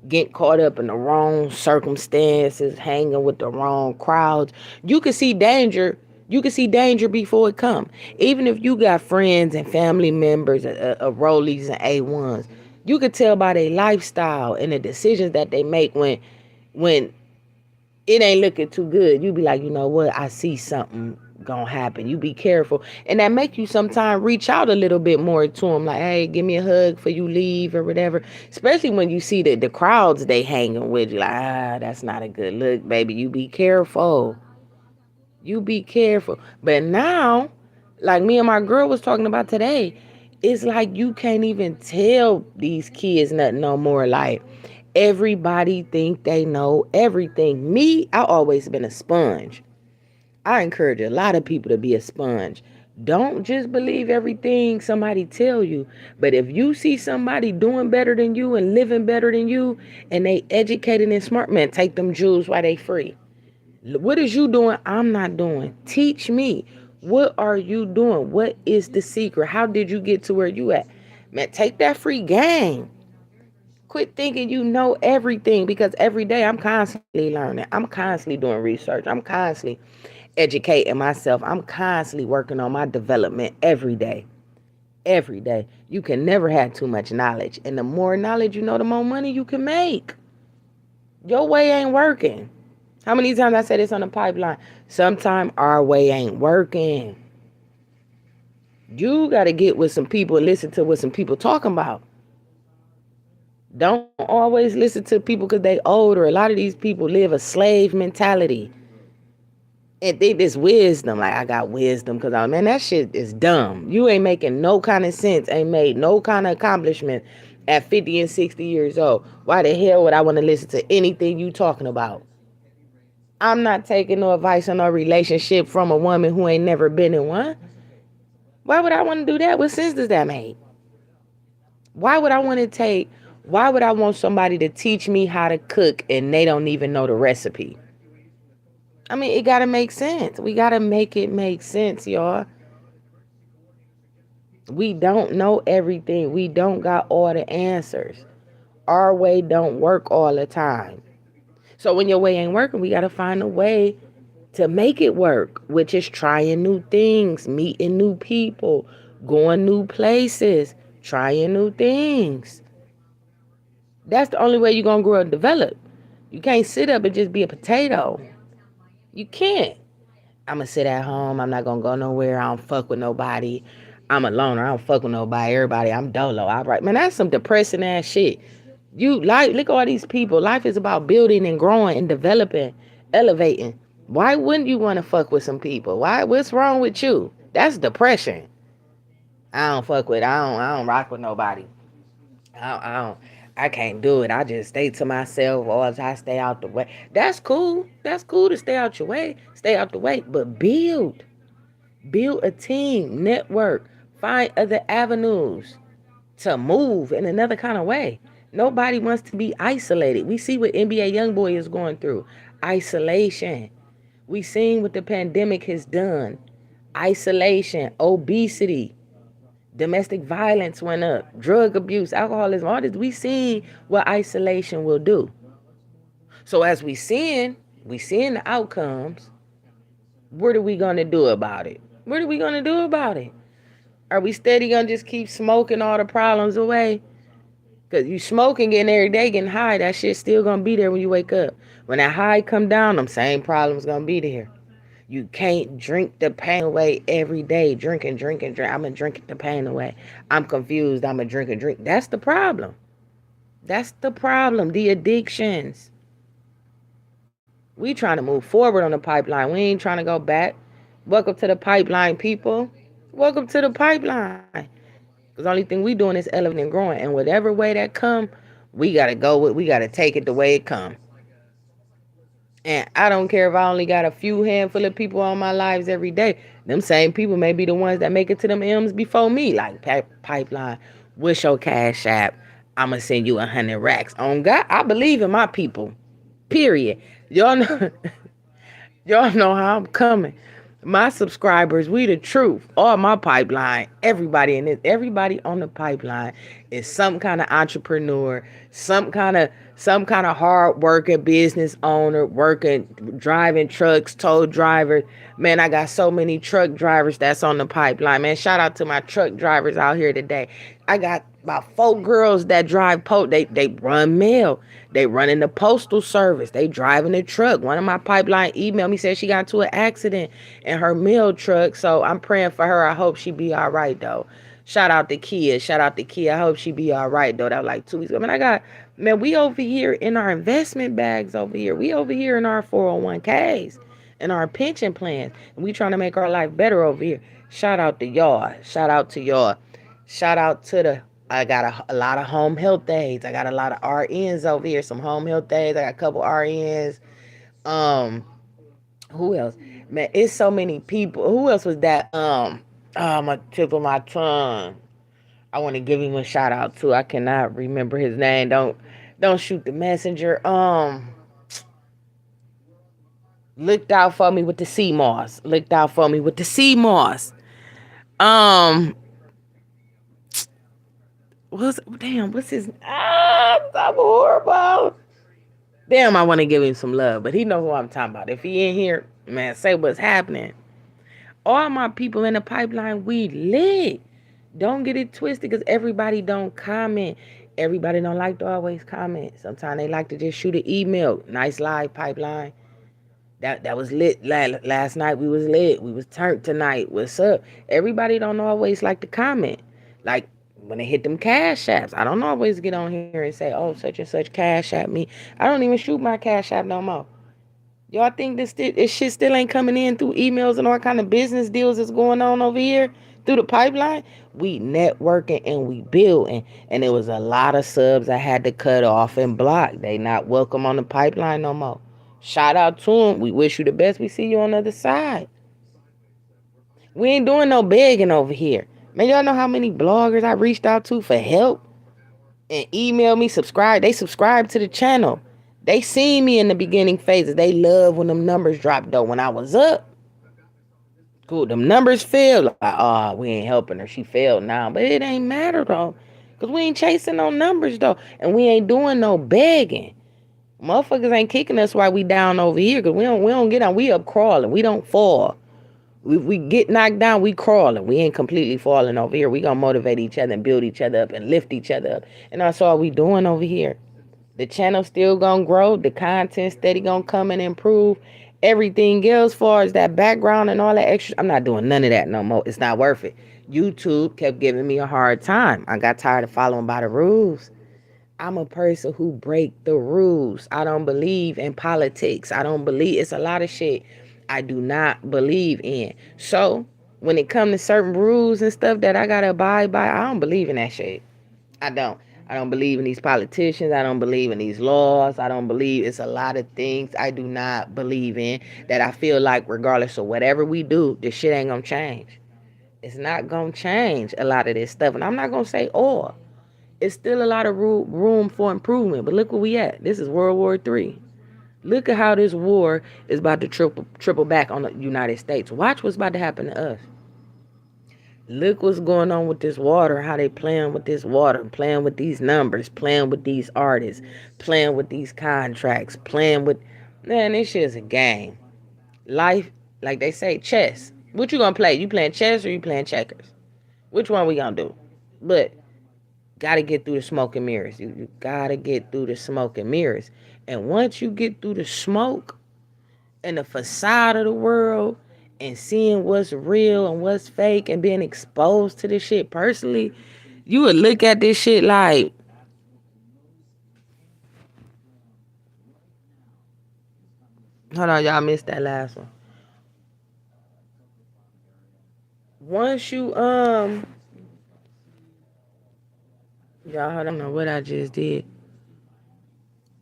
get caught up in the wrong circumstances, hanging with the wrong crowds. You can see danger. You can see danger before it come. Even if you got friends and family members, Rollies and A1s, you could tell by their lifestyle and the decisions that they make when it ain't looking too good. You be like, you know what? I see something gonna happen. You be careful, and that make you sometimes reach out a little bit more to them, like, hey, give me a hug for you leave or whatever. Especially when you see the crowds they hanging with, you like, that's not a good look, baby. You be careful. You be careful. But now, like me and my girl was talking about today, it's like you can't even tell these kids nothing no more. Like everybody think they know everything. Me, I always been a sponge. I encourage a lot of people to be a sponge. Don't just believe everything somebody tell you. But if you see somebody doing better than you and living better than you and they educated and smart, man, take them jewels while they free. What is you doing? I'm not doing. Teach me. What are you doing? What is the secret? How did you get to where you at? Man, take that free game. Quit thinking you know everything, because every day I'm constantly learning. I'm constantly doing research. I'm constantly educating myself. I'm constantly working on my development every day. Every day. You can never have too much knowledge. And the more knowledge you know, the more money you can make. Your way ain't working. How many times I said this on the pipeline? Sometimes our way ain't working. You got to get with some people and listen to what some people talking about. Don't always listen to people because they older. A lot of these people live a slave mentality and think this wisdom. Like, I got wisdom because, man, that shit is dumb. You ain't making no kind of sense. Ain't made no kind of accomplishment at 50 and 60 years old. Why the hell would I want to listen to anything you talking about? I'm not taking no advice on no relationship from a woman who ain't never been in one. Why would I want to do that? What sense does that make? Why would I want somebody to teach me how to cook and they don't even know the recipe? I mean, it got to make sense. We got to make it make sense, y'all. We don't know everything. We don't got all the answers. Our way don't work all the time. So when your way ain't working, we got to find a way to make it work, which is trying new things, meeting new people, going new places, trying new things. That's the only way you're going to grow and develop. You can't sit up and just be a potato. You can't. I'm going to sit at home. I'm not going to go nowhere. I don't fuck with nobody. I'm a loner. I don't fuck with nobody. Everybody, I'm dolo. All right. Man, that's some depressing ass shit. Look at all these people. Life is about building and growing and developing, elevating. Why wouldn't you want to fuck with some people? What's wrong with you? That's depression. I don't rock with nobody. I can't do it. I just stay to myself, or I stay out the way. That's cool. That's cool to stay out your way. Stay out the way. But build a team, network, find other avenues to move in another kind of way. Nobody wants to be isolated. We see what NBA YoungBoy is going through. Isolation. We seen what the pandemic has done. Isolation, obesity, domestic violence went up, drug abuse, alcoholism, all this. We seen what isolation will do. So as we seeing the outcomes, what are we gonna do about it? What are we gonna do about it? Are we steady gonna just keep smoking all the problems away? Because you smoking, getting every day, getting high, that shit's still gonna be there when you wake up. When that high come down, them same problems gonna be there. You can't drink the pain away every day. Drink. I'm going to drink the pain away. I'm confused. I'm going to drink. That's the problem. That's the problem. The addictions. We trying to move forward on the pipeline. We ain't trying to go back. Welcome to the pipeline, people. Welcome to the pipeline. Because the only thing we doing is elevating and growing. And whatever way that come, we got to take it the way it come. And I don't care if I only got a few handful of people on my lives every day. Them same people may be the ones that make it to them M's before me. Like, pipeline, what's your cash app? I'm going to send you 100 racks. On God, I believe in my people. Period. Y'all know, Y'all know how I'm coming. My subscribers, we the truth. All my pipeline, everybody in it, everybody on the pipeline is some kind of entrepreneur, some kind of hard working business owner, working, driving trucks, tow drivers. Man, I got so many truck drivers that's on the pipeline. Man, shout out to my truck drivers out here today. I got about 4 girls that drive they run mail. They running the postal service. They driving the truck. One of my pipeline emailed me, said she got into an accident in her mail truck. So I'm praying for her. I hope she be all right though. Shout out to Kia. Shout out to Kia. I hope she be all right though. That was like 2 weeks ago. Man, we over here in our investment bags over here. We over here in our 401ks and our pension plans. And we trying to make our life better over here. Shout out to y'all. Shout out to y'all. Shout out to the I got a lot of home health aides. I got a lot of RNs over here. Some home health aides. I got a couple RNs. Um, who else? Man, it's so many people. Who else was that? I'm a tip of my tongue. I want to give him a shout out too. I cannot remember his name. Don't shoot the messenger. Looked out for me with the sea moss. Looked out for me with the sea moss. Um, what's his? I'm horrible. Damn, I want to give him some love, but he know who I'm talking about. If he in here, man, say what's happening. All my people in the pipeline, we lit. Don't get it twisted, because everybody don't comment. Everybody don't like to always comment. Sometimes they like to just shoot an email. Nice live pipeline. That was lit. Last night we was lit. We was turned tonight. What's up? Everybody don't always like to comment. Like when they hit them cash apps, I don't always get on here and say, "Oh, such and such cash app me." I don't even shoot my cash app no more. Y'all think this shit still ain't coming in through emails and all kind of business deals that's going on over here through the pipeline? We networking and we building, and there was a lot of subs I had to cut off and block. They not welcome on the pipeline no more. Shout out to them. We wish you the best. We see you on the other side. We ain't doing no begging over here. Man, y'all know how many bloggers I reached out to for help and email me, subscribe. They subscribe to the channel. They seen me in the beginning phases. They love when them numbers dropped though. When I was up, cool. Them numbers failed. Like, oh, we ain't helping her. She failed now. But it ain't matter though. Cause we ain't chasing no numbers though. And we ain't doing no begging. Motherfuckers ain't kicking us while we down over here. Cause we don't get down. We up crawling. We don't fall. We get knocked down, we crawling. We ain't completely falling over here. We gonna motivate each other and build each other up and lift each other up. And that's all we doing over here. The channel still gonna grow. The content steady gonna come and improve. Everything else, far as that background and all that extra, I'm not doing none of that no more. It's not worth it. YouTube kept giving me a hard time. I got tired of following by the rules. I'm a person who break the rules. I don't believe in politics. I don't believe it's a lot of shit I do not believe in. So when it comes to certain rules and stuff that I gotta abide by, I don't believe in that shit. I don't. I don't believe in these politicians. I don't believe in these laws. I don't believe it's a lot of things I do not believe in that I feel like regardless of whatever we do, this shit ain't gonna change. It's not gonna change a lot of this stuff. And I'm not gonna say all. It's still a lot of room for improvement. But look where we at. This is World War III. Look at how this war is about to triple back on the United States. Watch what's about to happen to us. Look what's going on with this water, how they playing with this water, playing with these numbers, playing with these artists, playing with these contracts, playing with... Man, this shit is a game. Life, like they say, chess. What you gonna play? You playing chess or you playing checkers? Which one we gonna do? But gotta get through the smoke and mirrors. You gotta get through the smoke and mirrors. And once you get through the smoke and the facade of the world and seeing what's real and what's fake and being exposed to this shit personally, you would look at this shit like, hold on, y'all missed that last one. Once you y'all, I don't know what I just did.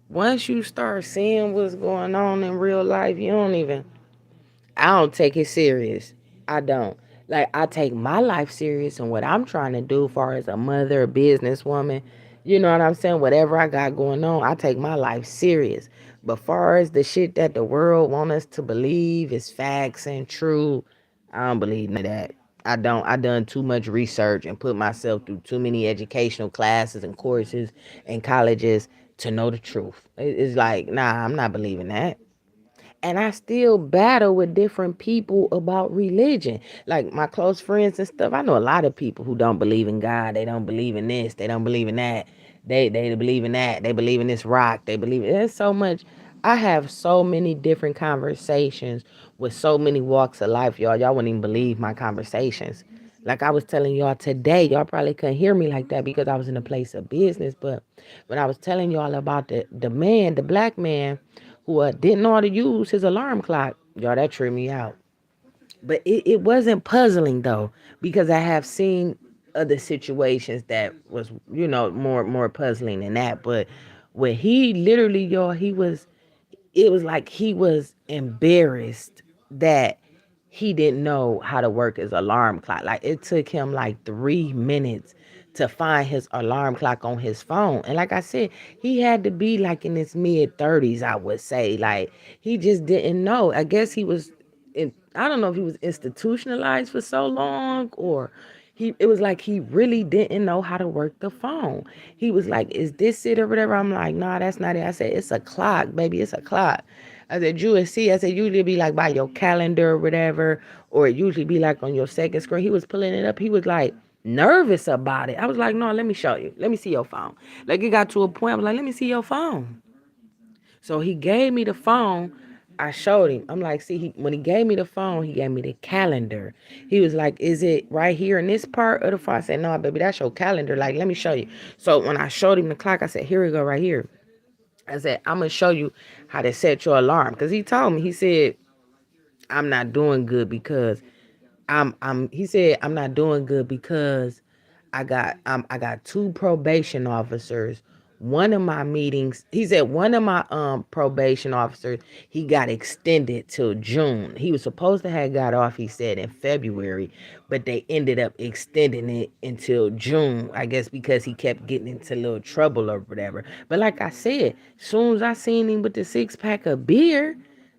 Once you start seeing what's going on in real life, I don't take it serious. I don't. Like, I take my life serious and what I'm trying to do, far as a mother, a businesswoman, You know what I'm saying? Whatever I got going on, I take my life serious. But far as the shit that the world want us to believe is facts and true, I don't believe none of that. I don't. I done too much research and put myself through too many educational classes and courses and colleges to know the truth. It's like, nah, I'm not believing that. And I still battle with different people about religion. Like my close friends and stuff. I know a lot of people who don't believe in God. They don't believe in this. They don't believe in that. They believe in that. They believe in this rock. They believe there's so much. I have so many different conversations with so many walks of life, y'all. Y'all wouldn't even believe my conversations. Like I was telling y'all today, y'all probably couldn't hear me like that because I was in a place of business. But when I was telling y'all about the man, the black man who didn't know how to use his alarm clock, y'all, that tripped me out. But it wasn't puzzling though, because I have seen other situations that was, more puzzling than that. But when he literally, y'all, it was like he was embarrassed that he didn't know how to work his alarm clock. Like it took him like 3 minutes to find his alarm clock on his phone. And like I said, he had to be like in his mid 30s, I would say. Like he just didn't know. I guess he was I don't know if he was institutionalized for so long or it was like he really didn't know how to work the phone. He was like, is this it or whatever? I'm like, nah, that's not it. I said, it's a clock, baby. It's a clock. I said, you would see. I said, usually be like by your calendar or whatever, or it usually be like on your second screen. He was pulling it up. He was like nervous about it. I was like, no, let me show you. Let me see your phone. Like it got to a point, I was like, let me see your phone. So he gave me the phone. I showed him. I'm like, see, when he gave me the phone, he gave me the calendar. He was like, is it right here in this part of the phone? I said, no, baby, that's your calendar. Like, let me show you. So when I showed him the clock, I said, here we go, right here. I said, I'm going to show you how to set your alarm. Because he told me, he said, I'm not doing good because he said I'm not doing good because I got two probation officers. One of my meetings, he said one of my probation officers, he got extended till June. He was supposed to have got off, he said, in February, but they ended up extending it until June, I guess because he kept getting into a little trouble or whatever. But like I said, soon as I seen him with the 6 pack of beer,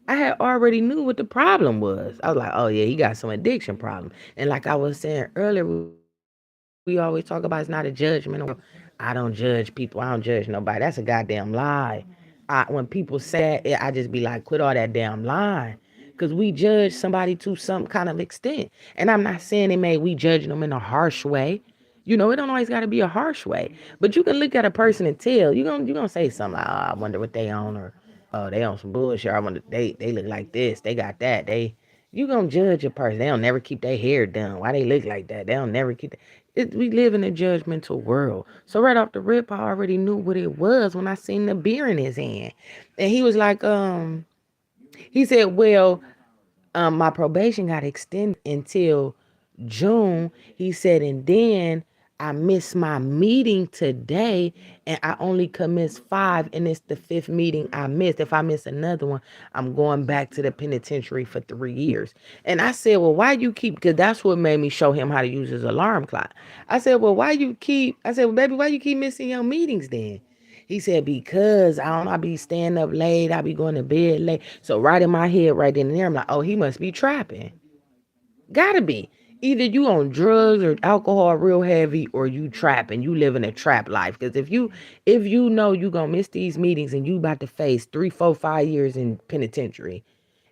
I had already knew what the problem was. I was like, oh yeah, he got some addiction problem. And like I was saying earlier, we always talk about it's not a judgmental world. I don't judge people. I don't judge nobody. That's a goddamn lie. When people say that, I just be like, quit all that damn lying. Because we judge somebody to some kind of extent. And I'm not saying it may we judging them in a harsh way. It don't always got to be a harsh way. But you can look at a person and tell. You're gonna say something like, oh, I wonder what they on, or oh, they on some bullshit. I wonder they look like this. They got that. You gonna judge a person. They don't never keep their hair done. Why they look like that? They don't never keep we live in a judgmental world. So right off the rip, I already knew what it was when I seen the beer in his hand. And he was like, he said, well, my probation got extended until June. He said, and then I missed my meeting today and I only could miss 5 and it's the 5th meeting I missed. If I miss another one, I'm going back to the penitentiary for 3 years. And I said, well, why you keep, because that's what made me show him how to use his alarm clock. I said, well, well, baby, why you keep missing your meetings then? He said, because I be staying up late. I be going to bed late. So right in my head, right then and there, I'm like, oh, he must be trapping. Gotta be. Either you on drugs or alcohol real heavy or you trapping. You living a trap life. Because if you know you gonna miss these meetings and you about to face 3, 4, 5 years in penitentiary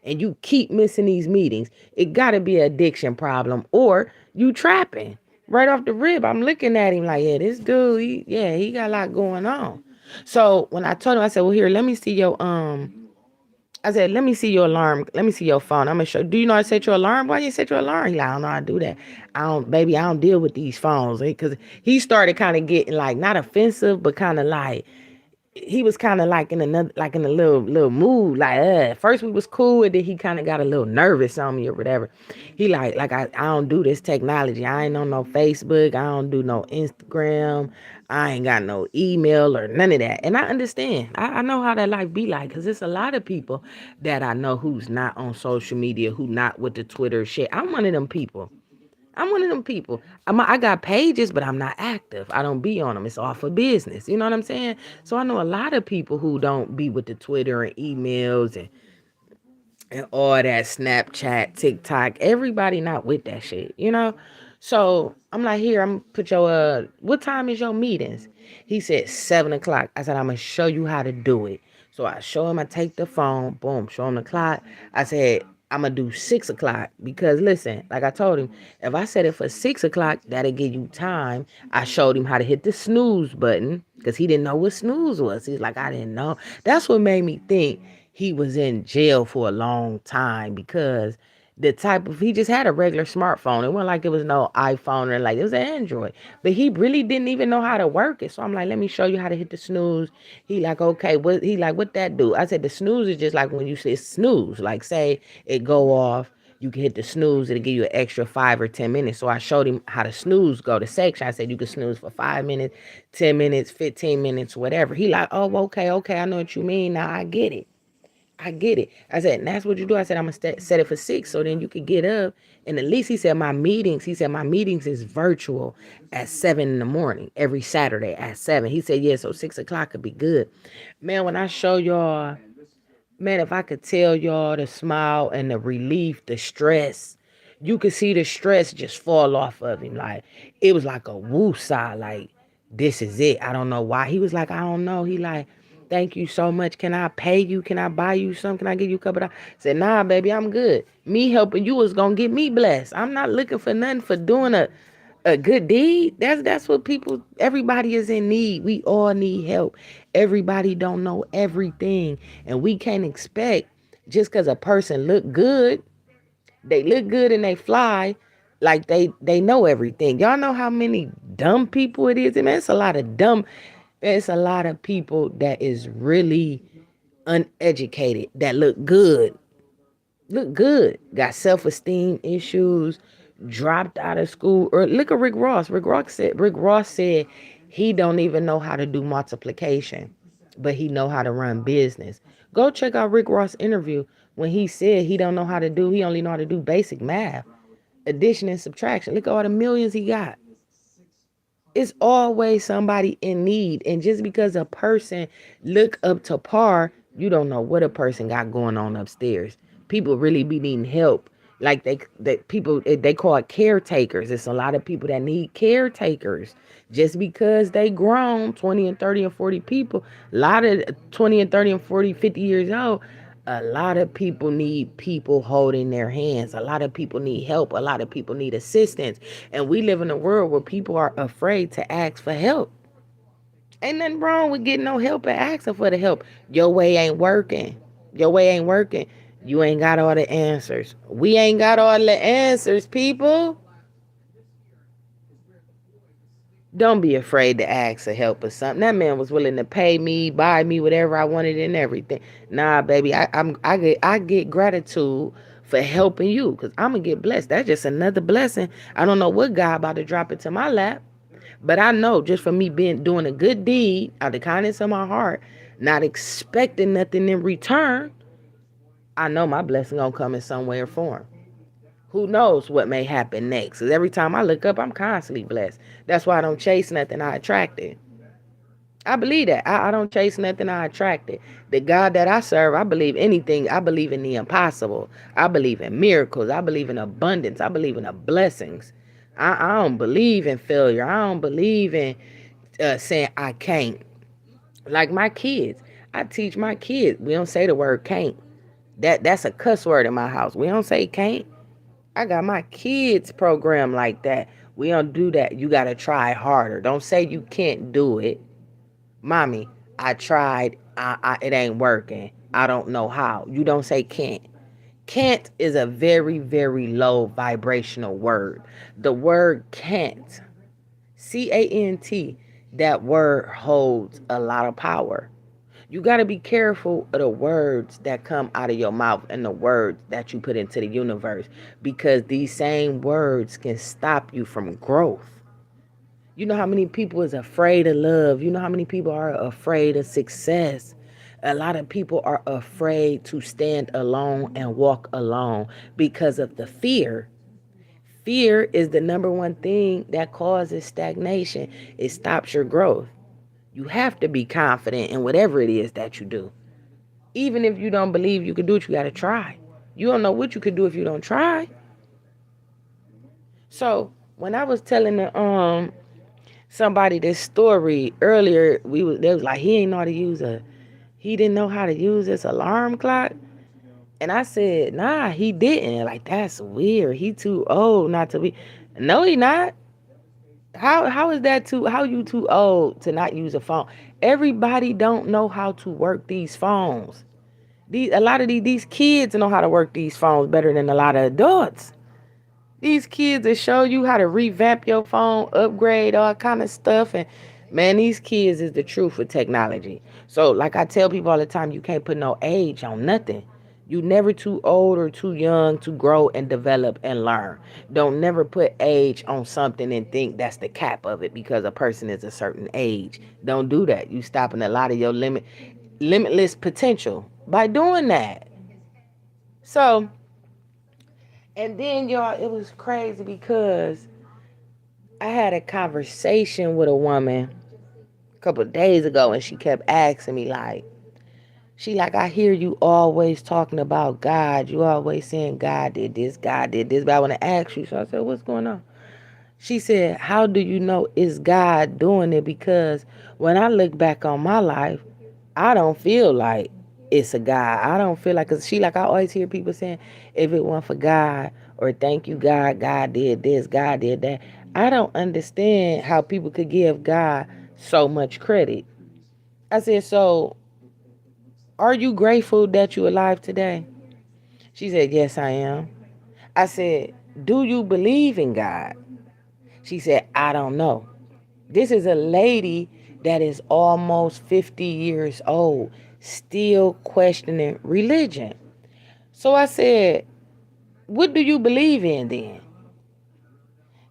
and you keep missing these meetings, it gotta be an addiction problem or you trapping. Right off the rib, I'm looking at him like, yeah, this dude, he got a lot going on. So when I told him, I said, well, here, let me see your I said, let me see your alarm. Let me see your phone. I'm gonna show. Do you know how to set your alarm? Why you set your alarm? He like, I don't know how to do that. Baby, I don't deal with these phones. Because he started kind of getting like not offensive, but kind of like he was kind of like in a little mood. Like, first we was cool, and then he kind of got a little nervous on me or whatever. He like I don't do this technology. I ain't on no Facebook. I don't do no Instagram. I ain't got no email or none of that. And I understand. I know how that life be like, because it's a lot of people that I know who's not on social media, who not with the Twitter shit. I'm one of them people. I'm one of them people. I got pages, but I'm not active. I don't be on them. It's all for business. You know what I'm saying? So I know a lot of people who don't be with the Twitter and emails and all that Snapchat, TikTok. Everybody not with that shit, you know? So I'm like, here, I'm put your what time is your meetings? He said 7 o'clock. I said, I'm gonna show you how to do it. So I show him, I take the phone, boom, show him the clock. I said, I'm gonna do 6 o'clock because listen, like I told him, if I set it for 6 o'clock, that'll give you time. I showed him how to hit the snooze button because he didn't know what snooze was. He's like, I didn't know. That's what made me think he was in jail for a long time because the type of he just had a regular smartphone. It wasn't like it was no iPhone or like it was an Android. But he really didn't even know how to work it. So I'm like, let me show you how to hit the snooze. He like, okay, what that do? I said the snooze is just like when you say snooze, like say it go off. You can hit the snooze, it'll give you an extra 5 or 10 minutes. So I showed him how to snooze go to section. I said you can snooze for 5 minutes, 10 minutes, 15 minutes, whatever. He like, oh, okay, I know what you mean. Now I get it. I get it. I said, and that's what you do. I said, I'm going to set it for 6 so then you can get up. And at least he said, my meetings is virtual at 7 in the morning, every Saturday at 7. He said, yeah, so 6 o'clock could be good. Man, when I show y'all, man, if I could tell y'all the smile and the relief, the stress, you could see the stress just fall off of him. Like, it was like a woo sigh, like, this is it. I don't know why. He was like, I don't know. He like, thank you so much. Can I pay you? Can I buy you something? Can I give you a couple of dollars? I said, nah, baby, I'm good. Me helping you is gonna get me blessed. I'm not looking for nothing for doing a good deed. That's what people, everybody is in need. We all need help. Everybody don't know everything. And we can't expect just because a person they look good and they fly, like they know everything. Y'all know how many dumb people it is? I mean, it's a lot of people that is really uneducated that look good, got self-esteem issues, dropped out of school. Or look at Rick Ross. Rick Ross said he don't even know how to do multiplication, but he know how to run business. Go check out Rick Ross interview when he said he only know how to do basic math, addition and subtraction. Look at all the millions he got. It's always somebody in need. And just because a person look up to par, you don't know what a person got going on upstairs. People really be needing help. Like they call it caretakers. It's a lot of people that need caretakers. Just because they grown 20 and 30 and 40 people, a lot of 20 and 30 and 40, 50 years old, a lot of people need people holding their hands. A lot of people need help. A lot of people need assistance. And we live in a world where people are afraid to ask for help. Ain't nothing wrong with getting no help and asking for the help. Your way ain't working. Your way ain't working. You ain't got all the answers. We ain't got all the answers, people. Don't be afraid to ask for help or something. That man was willing to pay me, buy me whatever I wanted and everything. Nah, baby, I get gratitude for helping you because I'm gonna get blessed. That's just another blessing. I don't know what God about to drop into my lap, but I know just for me doing a good deed out of the kindness of my heart, not expecting nothing in return, I know my blessing gonna come in some way or form. Who knows what may happen next? Because every time I look up, I'm constantly blessed. That's why I don't chase nothing, I attract it. I believe that. I don't chase nothing, I attract it. The God that I serve, I believe anything. I believe in the impossible. I believe in miracles. I believe in abundance. I believe in the blessings. I don't believe in failure. I don't believe in saying I can't. Like my kids. I teach my kids. We don't say the word can't. That's a cuss word in my house. We don't say can't. I got my kids programmed like that. We don't do that. You got to try harder. Don't say you can't do it. Mommy, I tried. It ain't working. I don't know how. You don't say can't. Can't is a very, very low vibrational word. The word can't, CANT, that word holds a lot of power. You got to be careful of the words that come out of your mouth and the words that you put into the universe because these same words can stop you from growth. You know how many people is afraid of love? You know how many people are afraid of success? A lot of people are afraid to stand alone and walk alone because of the fear. Fear is the number one thing that causes stagnation. It stops your growth. You have to be confident in whatever it is that you do. Even if you don't believe you can do it, you got to try. You don't know what you could do if you don't try. So when I was telling somebody this story earlier, they was like, he didn't know how to use this alarm clock. And I said, nah, he didn't. Like, that's weird. He too old not to be. No, he not. How is that how you too old to not use a phone? Everybody don't know how to work these phones. A lot of these kids know how to work these phones better than a lot of adults. These kids will show you how to revamp your phone, upgrade all kind of stuff. And man, these kids is the truth with technology. So like I tell people all the time, you can't put no age on nothing. You never too old or too young to grow and develop and learn. Don't never put age on something and think that's the cap of it because a person is a certain age. Don't do that. You stopping a lot of your limitless potential by doing that. So, and then y'all, it was crazy because I had a conversation with a woman a couple of days ago, and she kept asking me I hear you always talking about God. You always saying God did this, but I want to ask you. So I said, what's going on? She said, how do you know it's God doing it? Because when I look back on my life, I don't feel like it's a God. I don't feel like, cause I always hear people saying, if it weren't for God, or thank you God, God did this, God did that. I don't understand how people could give God so much credit. I said, so are you grateful that you're alive today? She said, yes, I am. I said, do you believe in God? She said, I don't know. This is a lady that is almost 50 years old, still questioning religion. So I said, what do you believe in then?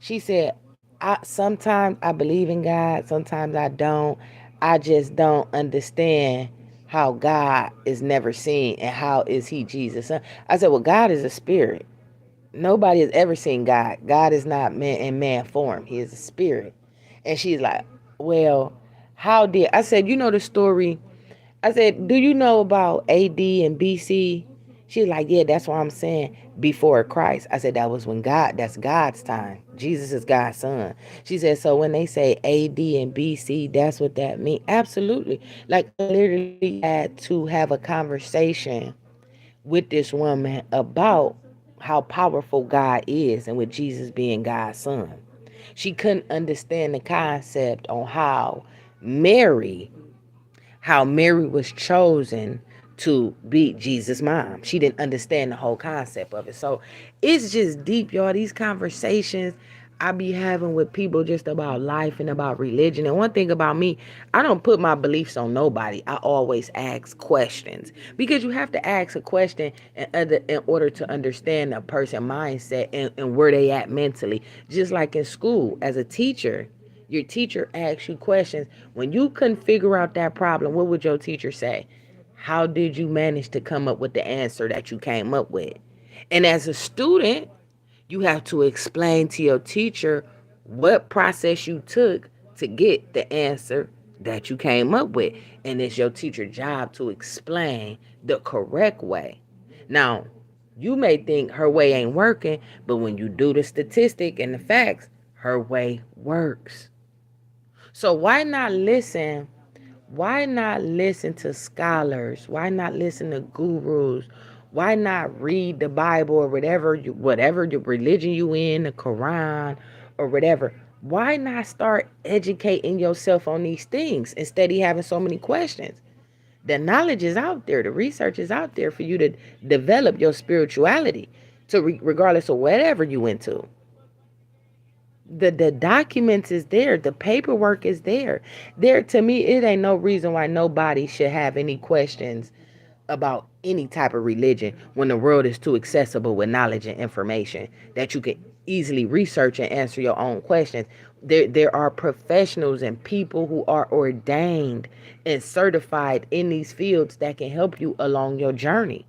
She said, sometimes I believe in God, sometimes I don't. I just don't understand how God is never seen and how is he Jesus. I said, well, God is a spirit. Nobody has ever seen God. God is not man in man form. He is a spirit. And she's like, well, how did I said, you know the story. I said, do you know about AD and BC? She's like, yeah, that's what I'm saying. Before Christ. I said, that's God's time. Jesus is God's son. She said, so when they say AD and BC, that's what that means. Absolutely. Like, I literally had to have a conversation with this woman about how powerful God is and with Jesus being God's son. She couldn't understand the concept on Mary how Mary was chosen to be Jesus' mom. She didn't understand the whole concept of it. So it's just deep, y'all. These conversations I be having with people just about life and about religion. And one thing about me, I don't put my beliefs on nobody. I always ask questions because you have to ask a question in order to understand a person's mindset and where they at mentally. Just like in school, as a teacher, your teacher asks you questions. When you couldn't figure out that problem, what would your teacher say? How did you manage to come up with the answer that you came up with? And as a student, you have to explain to your teacher what process you took to get the answer that you came up with. And it's your teacher's job to explain the correct way. Now, you may think her way ain't working, but when you do the statistic and the facts, her way works. So why not listen? Why not listen to scholars? Why not listen to gurus? Why not read the Bible or whatever your religion you in, the Quran or whatever? Why not start educating yourself on these things instead of having so many questions? The knowledge is out there. The research is out there for you to develop your spirituality regardless of whatever you into. The documents is there, the paperwork is there. To me, it ain't no reason why nobody should have any questions about any type of religion when the world is too accessible with knowledge and information that you can easily research and answer your own questions. There are professionals and people who are ordained and certified in these fields that can help you along your journey.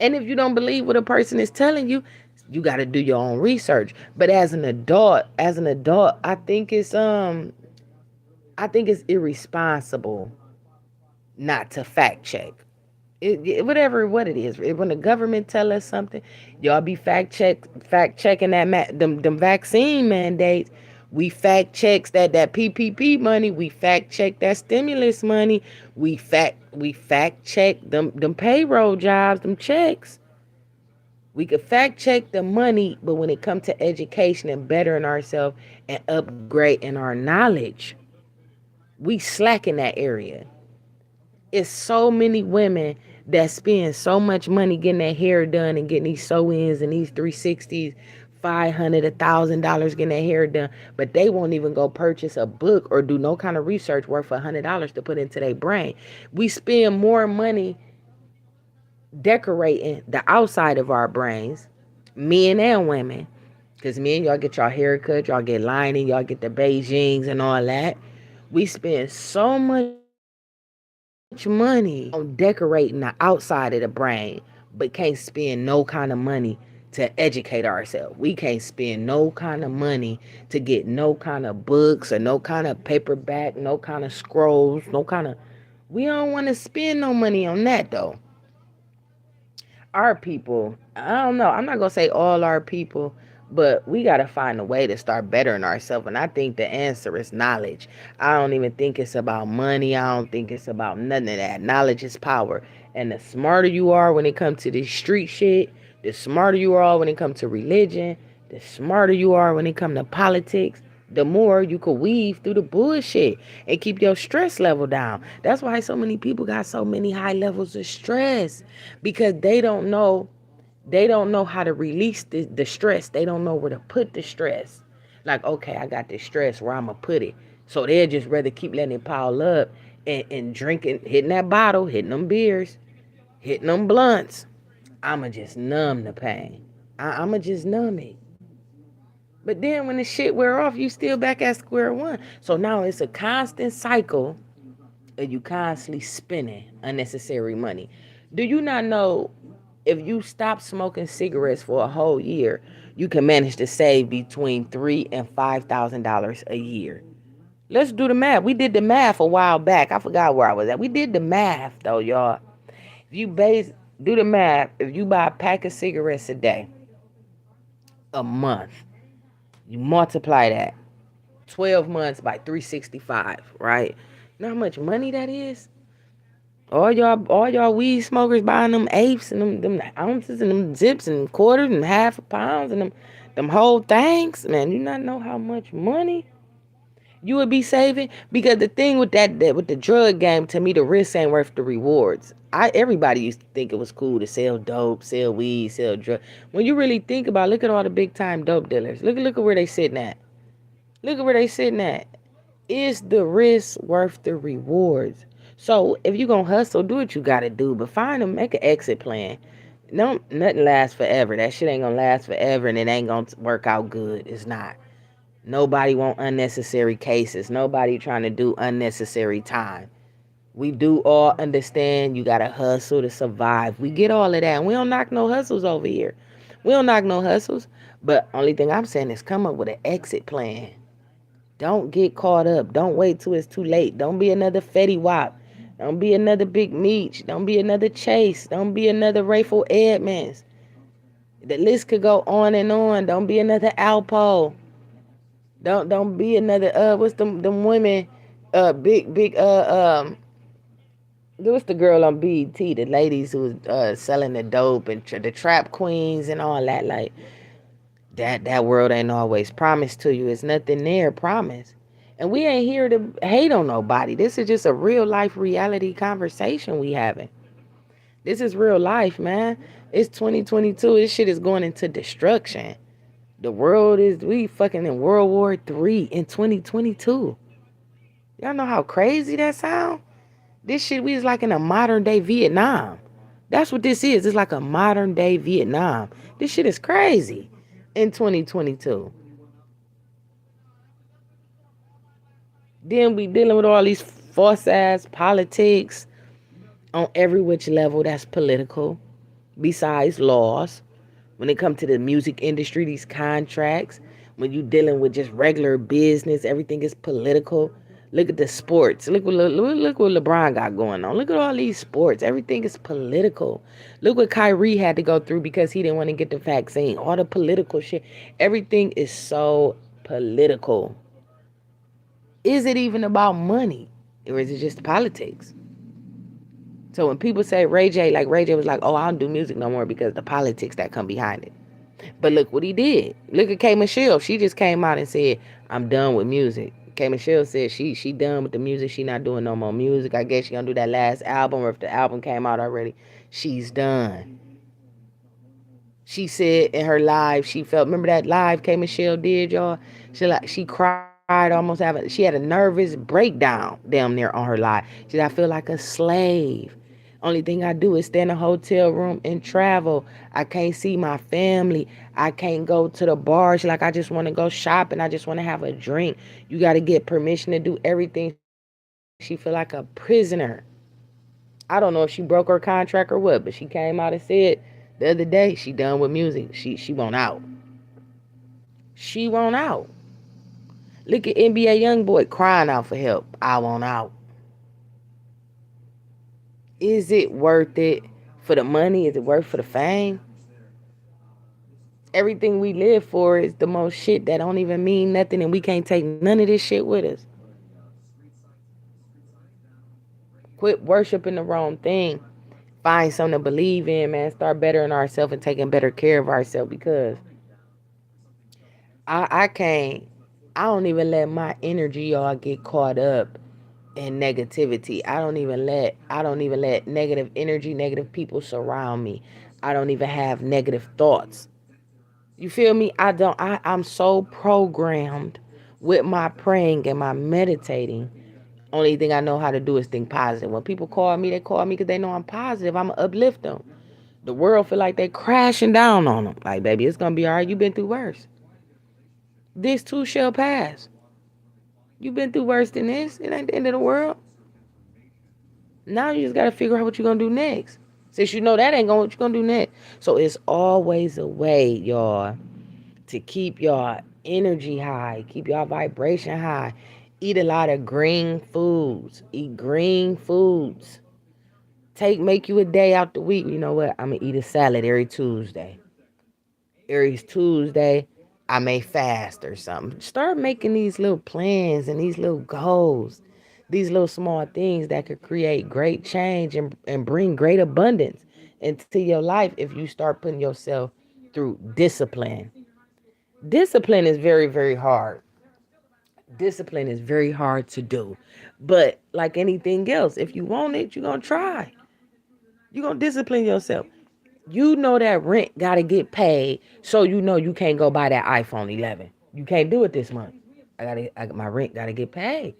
And if you don't believe what a person is telling you, You got to do your own research. But as an adult, I think it's irresponsible not to fact check. Whatever what it is. When the government tell us something, y'all be fact checking them vaccine mandates. We fact checks that PPP money. We fact check that stimulus money. We fact check them payroll jobs, them checks. We could fact check the money, but when it comes to education and bettering ourselves and upgrading our knowledge, we slack in that area. It's so many women that spend so much money getting their hair done and getting these sew-ins and these 360s, $500, $1,000 getting their hair done, but they won't even go purchase a book or do no kind of research worth $100 to put into their brain. We spend more money decorating the outside of our brains, men and women, because men, y'all get y'all haircut, y'all get lining, y'all get the Beijings and all that. We spend so much money on decorating the outside of the brain, but can't spend no kind of money to educate ourselves. We can't spend no kind of money to get no kind of books or no kind of paperback, no kind of scrolls, no kind of. We don't want to spend no money on that though. Our people, I don't know, I'm not gonna say all our people, but we gotta find a way to start bettering ourselves. And I think the answer is knowledge. I don't even think it's about money. I don't think it's about none of that. Knowledge is power. And the smarter you are when it comes to this street shit, the smarter you are when it comes to religion, the smarter you are when it comes to politics, the more you could weave through the bullshit and keep your stress level down. That's why so many people got so many high levels of stress, because they don't know how to release the stress. They don't know where to put the stress. Like, okay, I got this stress, where I'm going to put it. So they'd just rather keep letting it pile up and drinking, hitting that bottle, hitting them beers, hitting them blunts. I'm going to just numb the pain. I'm going to just numb it. But then when the shit wear off, you still back at square one. So now it's a constant cycle of you constantly spending unnecessary money. Do you not know, if you stop smoking cigarettes for a whole year, you can manage to save between $3,000 and $5,000 a year? Let's do the math. We did the math a while back. I forgot where I was at. We did the math though, y'all. If you do the math, if you buy a pack of cigarettes a day, a month, you multiply that 12 months by 365, right? You know how much money that is? All y'all weed smokers buying them apes and them ounces and them zips and quarters and half a pounds and them whole things. Man, you not know how much money you would be saving? Because the thing with that with the drug game, to me, the risk ain't worth the rewards. Everybody used to think it was cool to sell dope, sell weed, sell drugs. When you really think about it, look at all the big time dope dealers. Look at where they sitting at. Look at where they sitting at. Is the risk worth the rewards? So if you gonna hustle, do what you gotta do, but find them, make an exit plan. No, nothing lasts forever. That shit ain't gonna last forever, and it ain't gonna work out good. It's not. Nobody want unnecessary cases. Nobody trying to do unnecessary time. We do all understand you gotta hustle to survive. We get all of that. And we don't knock no hustles over here. We don't knock no hustles. But only thing I'm saying is come up with an exit plan. Don't get caught up. Don't wait till it's too late. Don't be another Fetty Wap. Don't be another Big Meech. Don't be another Chase. Don't be another Rayful Edmonds. The list could go on and on. Don't be another Alpo. Don't be another what's them women big what's the girl on BET, the ladies who was selling the dope and the trap queens and all that. Like that world ain't always promised to you. It's nothing there promised. And we ain't here to hate on nobody. This is just a real life reality conversation we having. This is real life, man. It's 2022. This shit is going into destruction. The world we fucking in World War III in 2022. Y'all know how crazy that sound? This shit, we is like in a modern day Vietnam. That's what this is. It's like a modern day Vietnam. This shit is crazy in 2022. Then we dealing with all these false ass politics on every which level that's political, besides laws. When it comes to the music industry, these contracts, when you dealing with just regular business, everything is political. Look at the sports. Look what LeBron got going on. Look at all these sports. Everything is political. Look what Kyrie had to go through because he didn't want to get the vaccine. All the political shit. Everything is so political. Is it even about money? Or is it just politics? So when people say Ray J, like Ray J was like, oh, I don't do music no more because the politics that come behind it. But look what he did. Look at K Michelle. She just came out and said, I'm done with music. K Michelle said she done with the music. She not doing no more music. I guess she gonna do that last album, or if the album came out already, she's done. She said in her live, she felt, remember that live K Michelle did, y'all? She cried, almost having, she had a nervous breakdown damn near on her live. She said, I feel like a slave. Only thing I do is stay in a hotel room and travel. I can't see my family. I can't go to the bar. She's like, I just want to go shopping. I just want to have a drink. You got to get permission to do everything. She feel like a prisoner. I don't know if she broke her contract or what, but she came out and said the other day she done with music. She want out. She want out. Look at NBA YoungBoy crying out for help. I want out. Is it worth it for the money? Is it worth for the fame? Everything we live for is the most shit that don't even mean nothing, and we can't take none of this shit with us. Quit worshiping the wrong thing. Find something to believe in, man. Start bettering ourselves and taking better care of ourselves, because I can't, I don't even let my energy, y'all, get caught up in negativity. I don't even let negative energy, negative people surround me. I don't even have negative thoughts. You feel me? I'm so programmed with my praying and my meditating. Only thing I know how to do is think positive. When people call me, they call me because they know I'm positive. I'm going to uplift them. The world feel like they crashing down on them. Like, baby, it's going to be all right. You've been through worse. This too shall pass. You've been through worse than this. It ain't the end of the world. Now you just got to figure out what you're going to do next. Since you know that ain't going, what you going to do next. So it's always a way, y'all, to keep your energy high, keep your vibration high. Eat a lot of green foods. Eat green foods. Make you a day out the week. You know what? I'm gonna eat a salad every Tuesday. Every Tuesday, I may fast or something. Start making these little plans and these little goals, these little small things that could create great change and bring great abundance into your life if you start putting yourself through discipline. Discipline is very, very hard. Discipline is very hard to do. But like anything else, if you want it, you're going to try. You're going to discipline yourself. You know that rent got to get paid, so you know you can't go buy that iPhone 11. You can't do it this month. My rent got to get paid.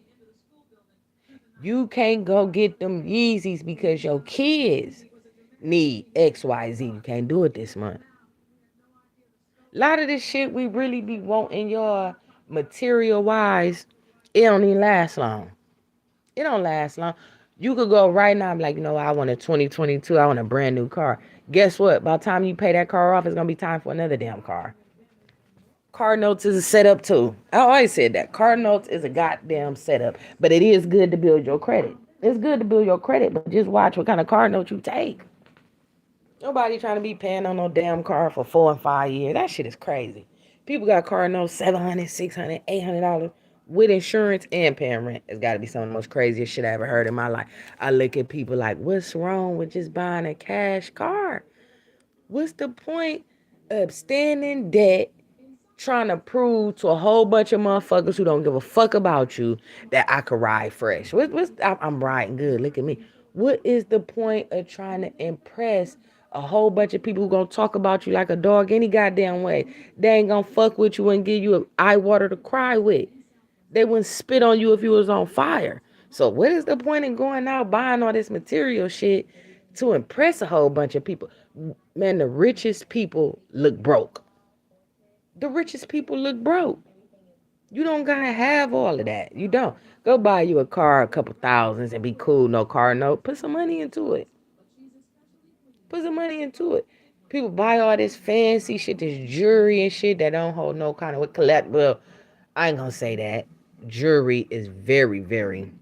You can't go get them Yeezys because your kids need XYZ. You can't do it this month. A lot of this shit we really be wanting, your material wise, it don't even last long. It don't last long. You could go right now and be like, I want a 2022. I want a brand new car. Guess what? By the time you pay that car off, it's going to be time for another damn car. Car notes is a setup too. I always said that. Car notes is a goddamn setup. But it is good to build your credit. It's good to build your credit, but just watch what kind of car note you take. Nobody trying to be paying on no damn car for 4 and 5 years. That shit is crazy. People got car notes $700, $600, $800 with insurance and paying rent. It's got to be some of the most craziest shit I ever heard in my life. I look at people like, what's wrong with just buying a cash car? What's the point of staying in debt, trying to prove to a whole bunch of motherfuckers who don't give a fuck about you that I could ride fresh? I'm riding good. Look at me. What is the point of trying to impress a whole bunch of people who gonna talk about you like a dog any goddamn way? They ain't gonna fuck with you and give you an eye water to cry with. They wouldn't spit on you if you was on fire. So what is the point in going out buying all this material shit to impress a whole bunch of people? Man, the richest people look broke. The richest people look broke. You don't gotta have all of that. You don't. Go buy you a car, a couple thousands, and be cool, no car note. Put some money into it. Put some money into it. People buy all this fancy shit, this jewelry and shit that don't hold no kind of collect. Well, I ain't gonna say that. Jewelry is very, very.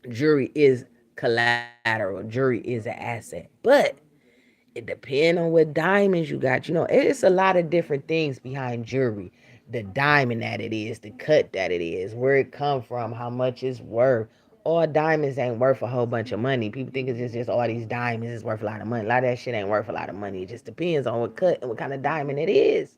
Jewelry is collateral. Jewelry is an asset, but it depends on what diamonds you got. It's a lot of different things behind jewelry. The diamond that it is, the cut that it is, where it come from, how much it's worth. All diamonds ain't worth a whole bunch of money. People think it's just all these diamonds is worth a lot of money. A lot of that shit ain't worth a lot of money. It just depends on what cut and what kind of diamond it is.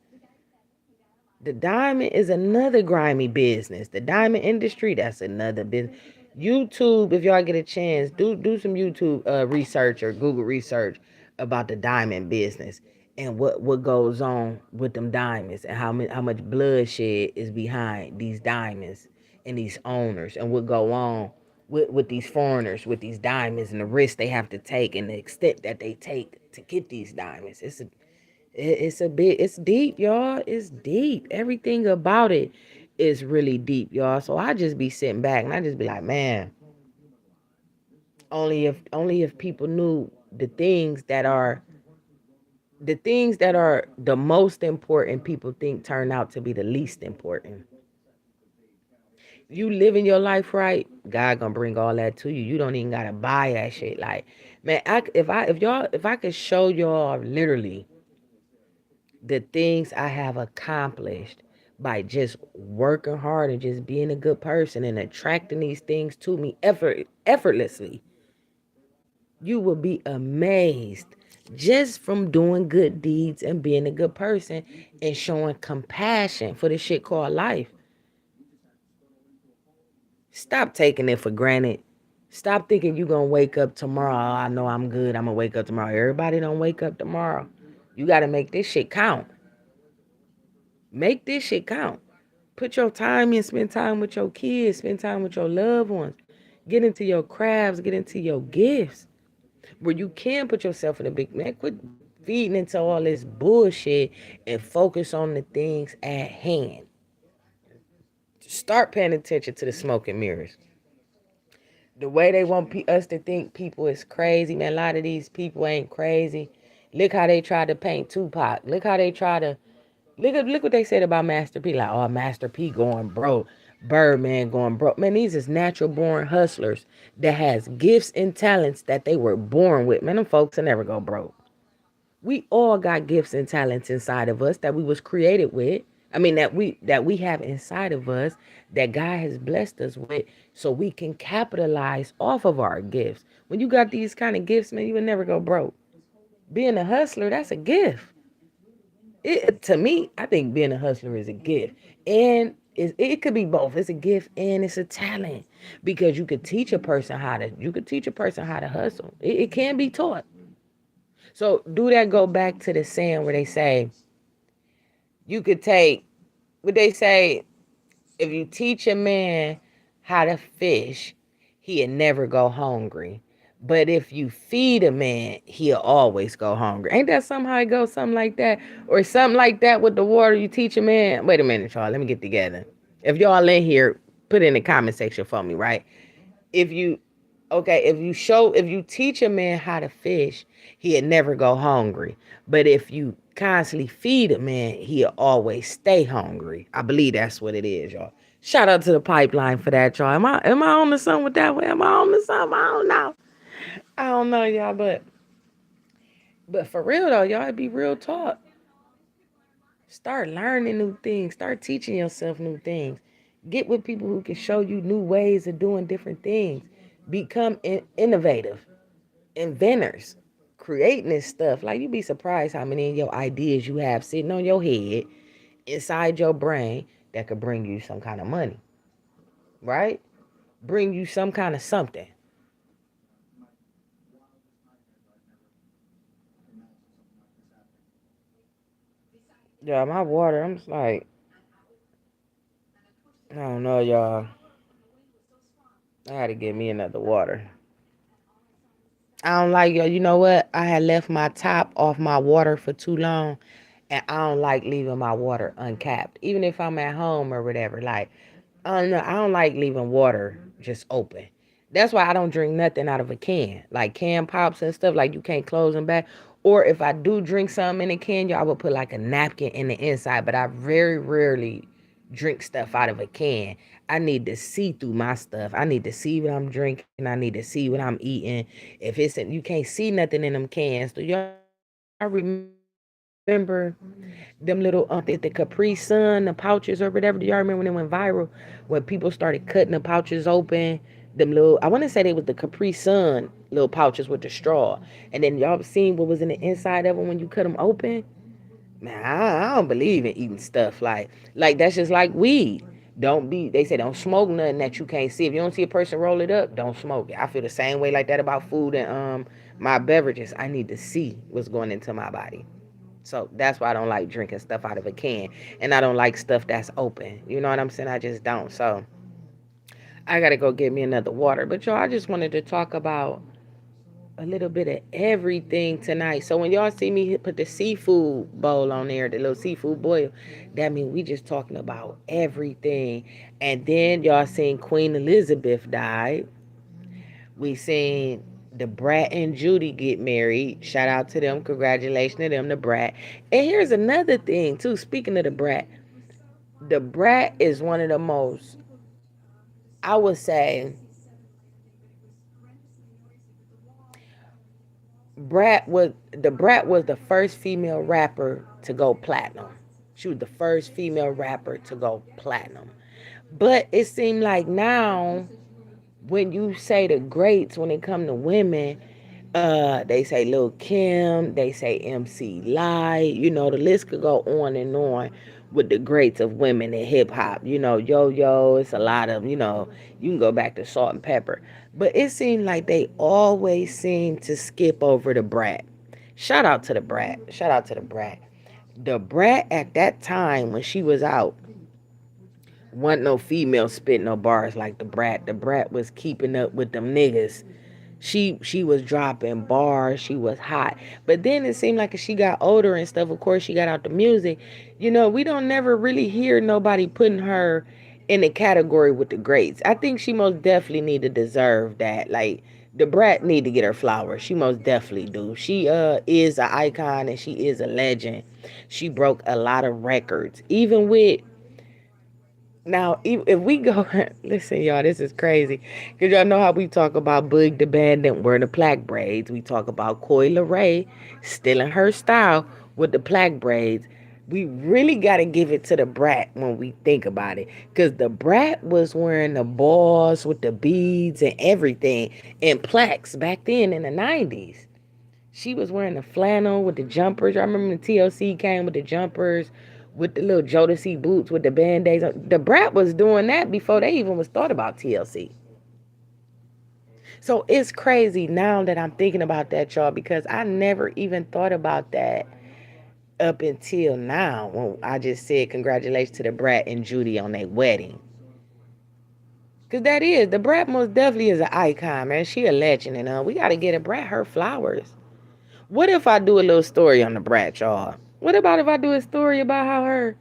The diamond is another grimy business. The diamond industry, that's another business. YouTube, if y'all get a chance, do some YouTube research or Google research about the diamond business and what goes on with them diamonds and how much bloodshed is behind these diamonds and these owners and what go on with these foreigners with these diamonds and the risk they have to take and the extent that they take to get these diamonds. It's a bit, it's deep, y'all. It's deep. Everything about it is really deep, y'all. So I just be sitting back and I just be like, man, only if people knew the things that are the most important, people think turn out to be the least important. You living your life right, God gonna bring all that to you. You don't even gotta buy that shit. Like, man, if I could show y'all literally the things I have accomplished by just working hard and just being a good person and attracting these things to me effortlessly, you will be amazed just from doing good deeds and being a good person and showing compassion for the shit called life. Stop taking it for granted. Stop thinking you're gonna wake up tomorrow. "Oh, I know I'm good. I'm gonna wake up tomorrow." Everybody don't wake up tomorrow. You gotta make this shit count. Make this shit count. Put your time in, spend time with your kids, spend time with your loved ones. Get into your crafts, get into your gifts. Where you can put yourself in a big man. Quit feeding into all this bullshit and focus on the things at hand. Start paying attention to the smoke and mirrors. The way they want us to think people is crazy, man. A lot of these people ain't crazy. Look how they tried to paint Tupac. Look how they try to look what they said about Master P. Like, oh, Master P going broke. Birdman going broke. Man, these is natural born hustlers that has gifts and talents that they were born with. Man, them folks will never go broke. We all got gifts and talents inside of us that we was created with. I mean that we have inside of us that God has blessed us with so we can capitalize off of our gifts. When you got these kind of gifts, man, you will never go broke. Being a hustler, that's a gift. To me, I think being a hustler is a gift. And it could be both. It's a gift and it's a talent because you could teach a person how to hustle. It can be taught. So do that go back to the saying where they say you could take what they say if you teach a man how to fish, he'll never go hungry. But if you feed a man, he'll always go hungry. Ain't that somehow it goes something like that? Or something like that with the water you teach a man? Wait a minute, y'all. Let me get together. If y'all in here, put it in the comment section for me, right? If you if you teach a man how to fish, he'll never go hungry. But if you constantly feed a man, he'll always stay hungry. I believe that's what it is, y'all. Shout out to the pipeline for that, y'all. Am I on to something with that way? Am I on to something? I don't know. I don't know, y'all, but for real though, y'all, it be real talk. Start learning new things. Start teaching yourself new things. Get with people who can show you new ways of doing different things. Become innovative, inventors, creating this stuff. Like you'd be surprised how many of your ideas you have sitting on your head, inside your brain that could bring you some kind of money, right? Bring you some kind of something. Yeah, my water, I'm just like, I don't know, y'all. I had to get me another water. I don't like, yo, you know what? I had left my top off my water for too long, and I don't like leaving my water uncapped, even if I'm at home or whatever. Like, I don't know. I don't like leaving water just open. That's why I don't drink nothing out of a can, like can pops and stuff. Like you can't close them back, Or if I do drink something in a can, y'all, I would put like a napkin in the inside. But I very rarely drink stuff out of a can. I need to see through my stuff. I need to see what I'm drinking. I need to see what I'm eating. If it's in, you can't see nothing in them cans. Do y'all remember them little the Capri Sun, the pouches or whatever? Do y'all remember when they went viral? When people started cutting the pouches open, them little, I want to say they was the Capri Sun little pouches with the straw. And then y'all seen what was in the inside of them when you cut them open? Man, I don't believe in eating stuff like that's just like weed. Don't be, they say don't smoke nothing that you can't see. If you don't see a person roll it up, don't smoke it. I feel the same way like that about food and my beverages. I need to see what's going into my body. So that's why I don't like drinking stuff out of a can. And I don't like stuff that's open. You know what I'm saying? I just don't. So I gotta go get me another water. But y'all, I just wanted to talk about a little bit of everything tonight. So when y'all see me put the seafood bowl on there, the little seafood boil, that means we just talking about everything. And then y'all seen Queen Elizabeth died. We seen the Brat and Judy get married. Shout out to them. Congratulations to them, the Brat. And here's another thing too. Speaking of the Brat is one of the most, I would say, Brat was the first female rapper to go platinum. She was the first female rapper to go platinum. But it seemed like now when you say the greats when it come to women, they say Lil Kim, they say MC Light, the list could go on and on with the greats of women in hip hop. Yo Yo, it's a lot of, you can go back to Salt and Pepper. But it seemed like they always seem to skip over the Brat. Shout out to the Brat. Shout out to the Brat. The Brat at that time when she was out, wasn't no female spitting no bars like the Brat. The Brat was keeping up with them niggas. She was dropping bars. She was hot. But then it seemed like as she got older and stuff, of course she got out the music. We don't never really hear nobody putting her in the category with the greats. I think she most definitely need to deserve that. Like the Brat need to get her flowers. She most definitely do. She is an icon and she is a legend. She broke a lot of records. Even with now, if we go, listen, y'all, this is crazy. Because y'all know how we talk about Boog the Bandit wearing the plaque braids. We talk about Coi Leray stealing her style with the plaque braids. We really got to give it to the Brat when we think about it. Because the Brat was wearing the balls with the beads and everything and plaques back then in the 90s. She was wearing the flannel with the jumpers. I remember when TLC came with the jumpers, with the little Jodeci boots, with the band-aids. The Brat was doing that before they even was thought about TLC. So it's crazy now that I'm thinking about that, y'all, because I never even thought about that up until now when I just said congratulations to the Brat and Judy on their wedding. Because that is, the Brat most definitely is an icon, man. She a legend, and we got to get a Brat her flowers. What if I do a little story on the Brat, y'all? What about if I do a story about how her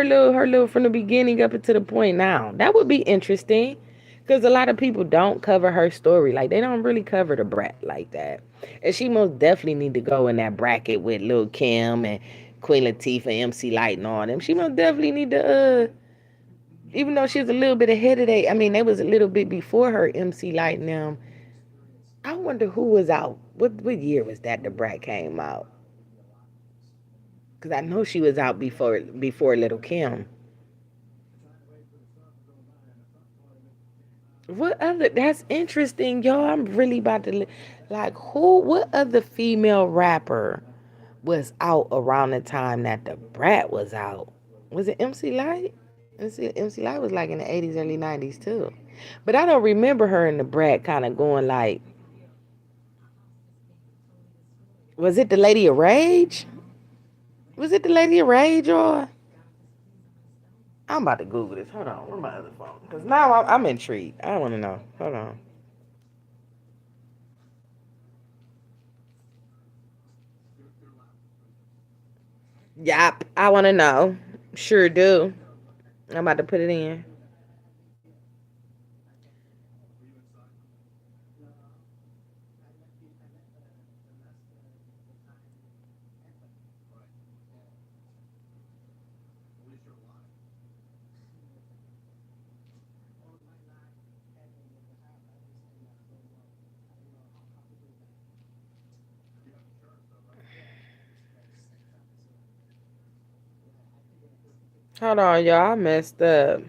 little from the beginning up until the point now? That would be interesting. Because a lot of people don't cover her story. Like, they don't really cover the Brat like that. And she most definitely need to go in that bracket with Lil Kim and Queen Latifah and MC Light and all them. She most definitely need to, even though she was a little bit ahead of they was a little bit before her, MC Light and them. I wonder who was out. What year was that the Brat came out? Because I know she was out before Little Kim. What other? That's interesting, y'all. I'm really about to like who? What other female rapper was out around the time that the Brat was out? Was it MC Light? MC Light was like in the 80s, early 90s too. But I don't remember her and the Brat kind of going like. Was it the Lady of Rage? Was it the Lady of Rage or? I'm about to Google this. Hold on. Where's my other phone? Because now I'm intrigued. I want to know. Hold on. Yep. I want to know. Sure do. I'm about to put it in. Hold on, y'all. I messed up.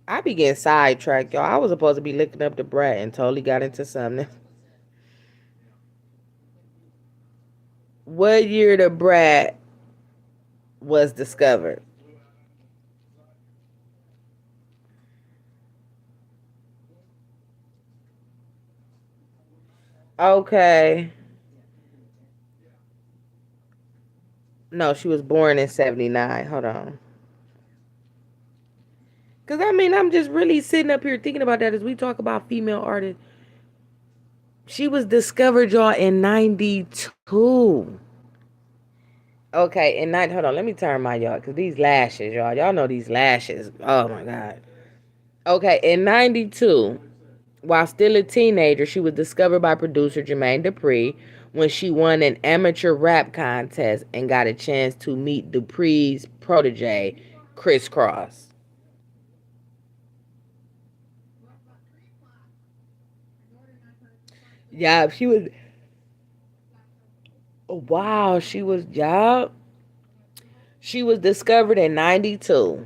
I be getting sidetracked, y'all. I was supposed to be looking up the brat and totally got into something. What year the brat was discovered? Okay. No, she was born in 79. Hold on. Because, I mean, I'm just really sitting up here thinking about that as we talk about female artists. She was discovered, y'all, in 92. Okay, and hold on, let me turn my y'all, because these lashes, y'all know these lashes. Oh, my God. Okay, in 92, while still a teenager, she was discovered by producer Jermaine Dupri when she won an amateur rap contest and got a chance to meet Dupri's protege, Chris Cross. Yeah, she was. Wow, yeah. She was discovered in 92.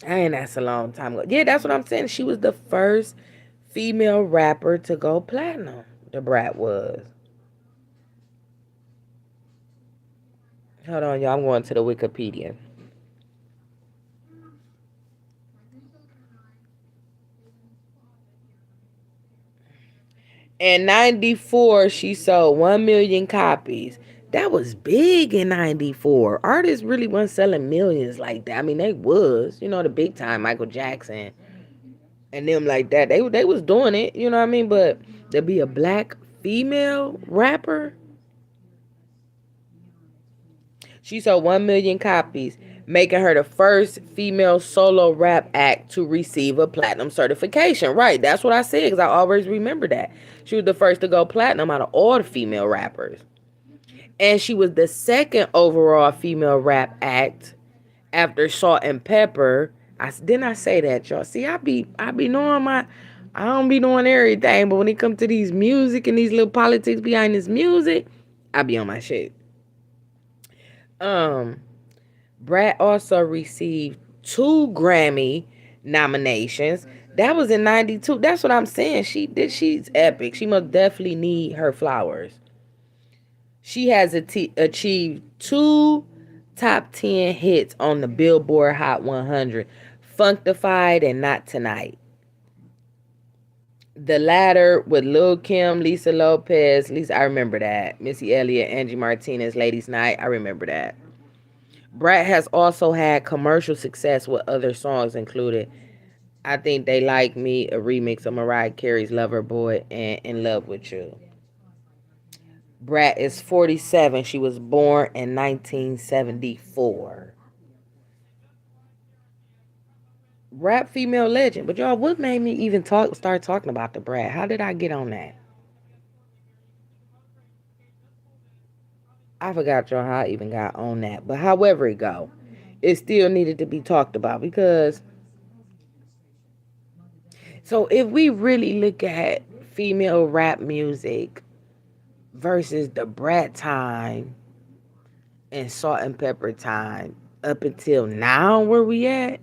Dang, that's a long time ago. Yeah, that's what I'm saying. She was the first female rapper to go platinum. The Brat was. Hold on, y'all. I'm going to the Wikipedia. In 94, she sold 1 million copies. That was big in 94. Artists really weren't selling millions like that. I mean, they was, the big time Michael Jackson and them like that. They was doing it, you know what I mean? But to be a black female rapper, she sold 1 million copies, making her the first female solo rap act to receive a platinum certification. Right, that's what I said because I always remember that. She was the first to go platinum out of all the female rappers. And she was the second overall female rap act after Salt and Pepper. Didn't I say that, y'all? See, I be knowing I don't be knowing everything, but when it comes to these music and these little politics behind this music, I be on my shit. Um, Brat also received 2 Grammy nominations. That was in 92. That's what I'm saying. She's epic. She must definitely need her flowers. She has achieved 2 top 10 hits on the Billboard Hot 100, Functified and Not Tonight. The latter with Lil Kim, Lisa Lopez, Lisa, I remember that. Missy Elliott, Angie Martinez, Ladies Night, I remember that. Brat has also had commercial success with other songs included I Think They Like Me, a remix of Mariah Carey's Lover Boy, and In Love With You. Brat is 47. She was born in 1974. Rap female legend. But y'all, what made me even start talking about the Brat? How did I get on that? I forgot y'all how I even got on that. But however it go, it still needed to be talked about because so if we really look at female rap music versus the Brat time and Salt and Pepper time up until now where we at,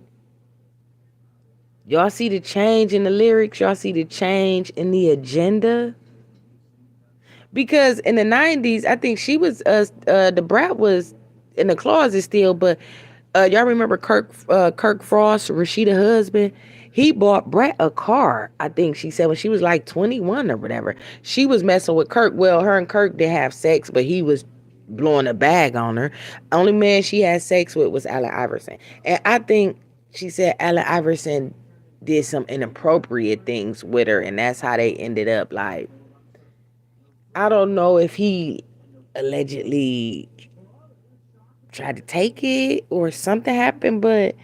y'all see the change in the lyrics, y'all see the change in the agenda. Because in the 90s, I think she was the Brat was in the closet still, but y'all remember Kirk Frost, Rashida husband? He bought Brat a car, I think she said, when she was like 21 or whatever. She was messing with Kirk. Well, her and Kirk did have sex, but he was blowing a bag on her. Only man she had sex with was Allen Iverson. And I think she said Allen Iverson did some inappropriate things with her, and that's how they ended up like, I don't know if he allegedly tried to take it or something happened, but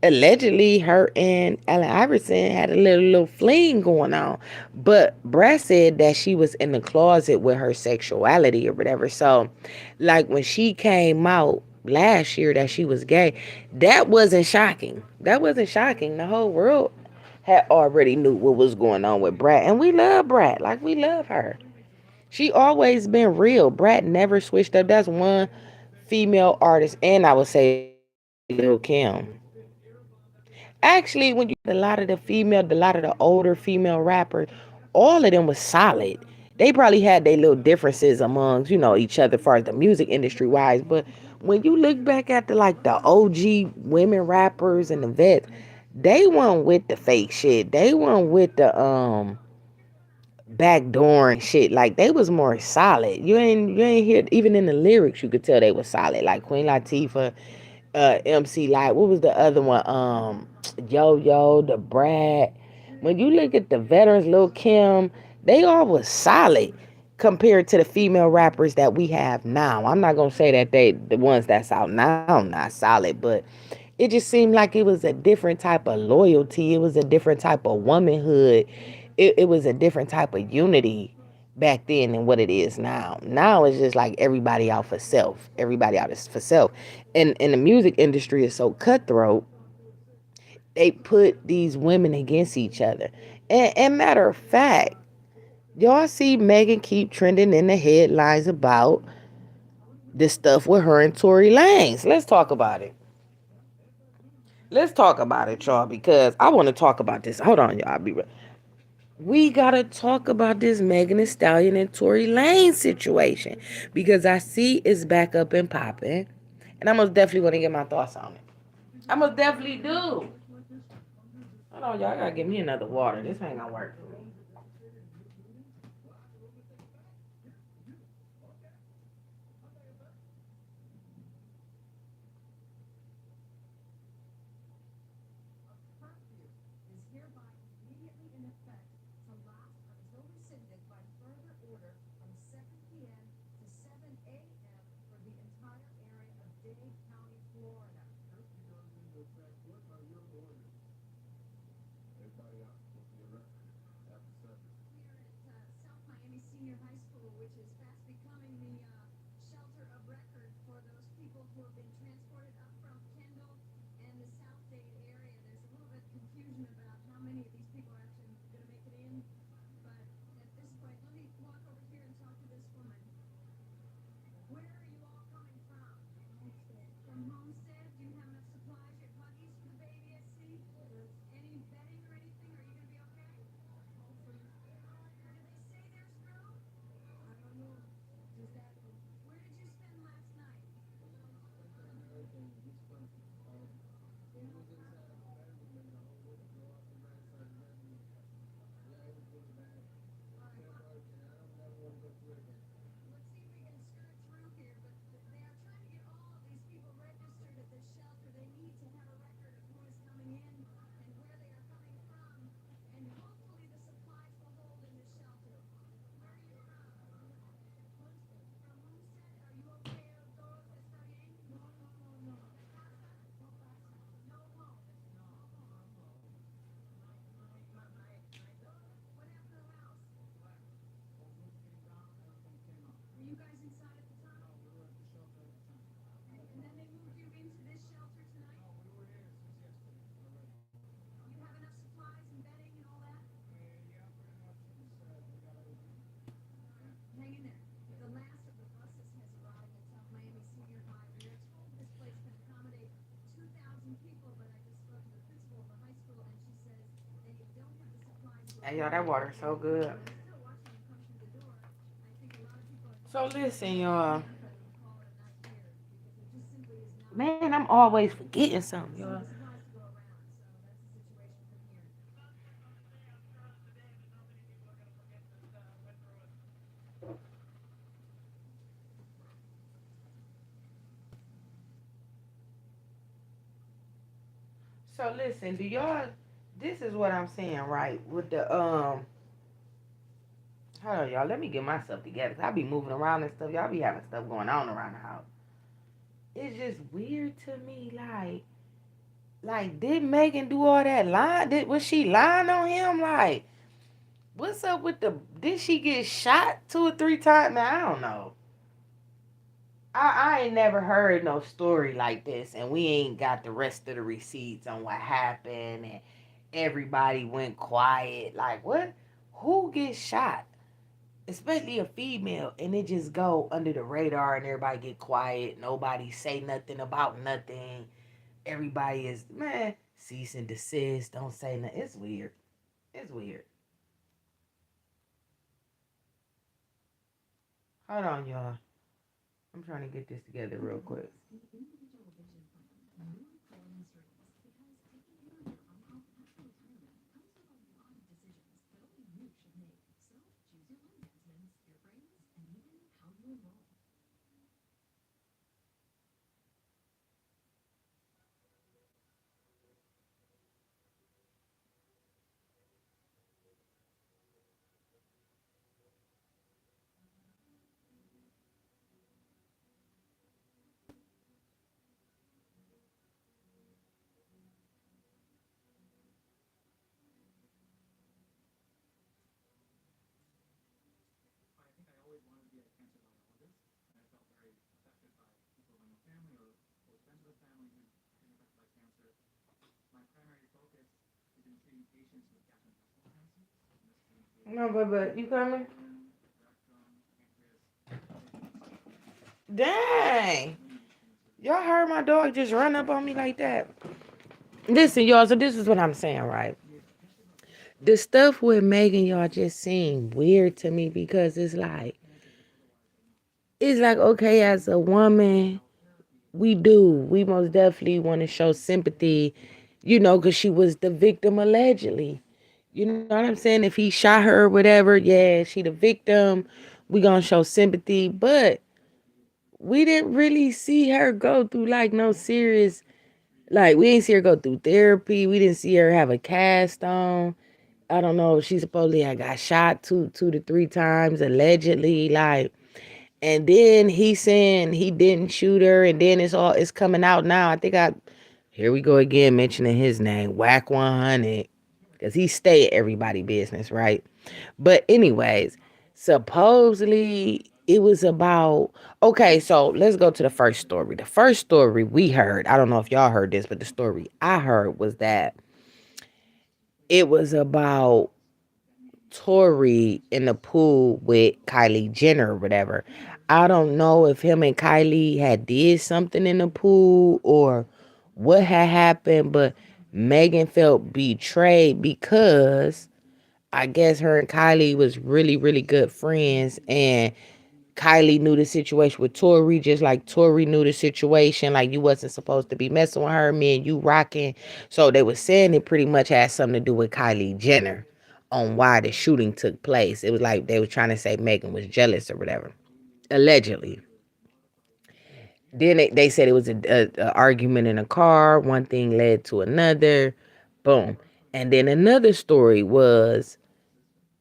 allegedly her and Allen Iverson had a little fling going on. But Brad said that she was in the closet with her sexuality or whatever. So, like when she came out last year that she was gay, that wasn't shocking. That wasn't shocking. The whole world had already knew what was going on with Brad, and we love Brad. Like we love her. She always been real. Brat never switched up. That's one female artists, and I would say Lil Kim. Actually, when you a lot of the female, a lot of the older female rappers, all of them was solid. They probably had their little differences amongst, each other as far as the music industry wise. But when you look back at the OG women rappers and the vets, they weren't with the fake shit. They weren't with the backdoor and shit. Like they was more solid. You ain't hear even in the lyrics you could tell they was solid. Like Queen Latifah, MC Light. What was the other one? Yo Yo, the Brad. When you look at the veterans, Lil Kim, they all was solid compared to the female rappers that we have now. I'm not gonna say that the ones that's out now not solid, but it just seemed like it was a different type of loyalty. It was a different type of womanhood. It was a different type of unity back then than what it is now. Now it's just like everybody out for self. Everybody out is for self. And the music industry is so cutthroat, they put these women against each other. And matter of fact, y'all see Megan keep trending in the headlines about this stuff with her and Tory Lanez. Let's talk about it. Let's talk about it, y'all, because I want to talk about this. Hold on, y'all. I'll be right. We gotta talk about this Megan Thee Stallion and Tory Lanez situation because I see it's back up and popping, and I most definitely want to get my thoughts on it. I most definitely do. Hold on, y'all. I gotta give me another water. This ain't gonna work for me. Hey, y'all, that water's so good. So listen, y'all. Man, I'm always forgetting something, y'all. So listen, do y'all? This is what I'm saying, right? With the hold on, y'all. Let me get myself together. 'Cause I be moving around and stuff. Y'all be having stuff going on around the house. It's just weird to me, like, did Megan do all that lying? Was she lying on him? Like, what's up with the? Did she get shot 2 or 3 times? Man, I don't know. I ain't never heard no story like this, and we ain't got the rest of the receipts on what happened, and everybody went quiet. Like, what? Who gets shot? especially a female, and it just go under the radar and everybody get quiet. Nobody say nothing about nothing. Everybody is, man, cease and desist. Don't say nothing. It's weird. It's weird. Hold on, y'all. I'm trying to get this together real quick. No, but you coming? Dang. Y'all heard my dog just run up on me like that. Listen, y'all, so this is what I'm saying, right? The stuff with Megan, y'all just seem weird to me because it's like, okay, as a woman, we most definitely want to show sympathy, because she was the victim allegedly. You know what I'm saying? If he shot her or whatever, yeah, she the victim. We gonna show sympathy, but we didn't really see her go through like no serious. Like we didn't see her go through therapy. We didn't see her have a cast on. I don't know. She supposedly had got shot two to three times allegedly. Like, and then he saying he didn't shoot her, and then it's coming out now. I think I here we go again mentioning his name, Whack 100, because he stay at everybody business, right? But anyways, supposedly it was about, okay, so let's go to the first story. The first story we heard, I don't know if y'all heard this, but the story I heard was that it was about Tory in the pool with Kylie Jenner or whatever. I don't know if him and Kylie had did something in the pool or what had happened, but Megan felt betrayed because I guess her and Kylie was really, really good friends, and Kylie knew the situation with Tori, just like Tori knew the situation. Like you wasn't supposed to be messing with her, me and you rocking. So they were saying it pretty much had something to do with Kylie Jenner on why the shooting took place. It was like they were trying to say Megan was jealous or whatever, allegedly. Then they said it was a argument in a car. One thing led to another. Boom. And then another story was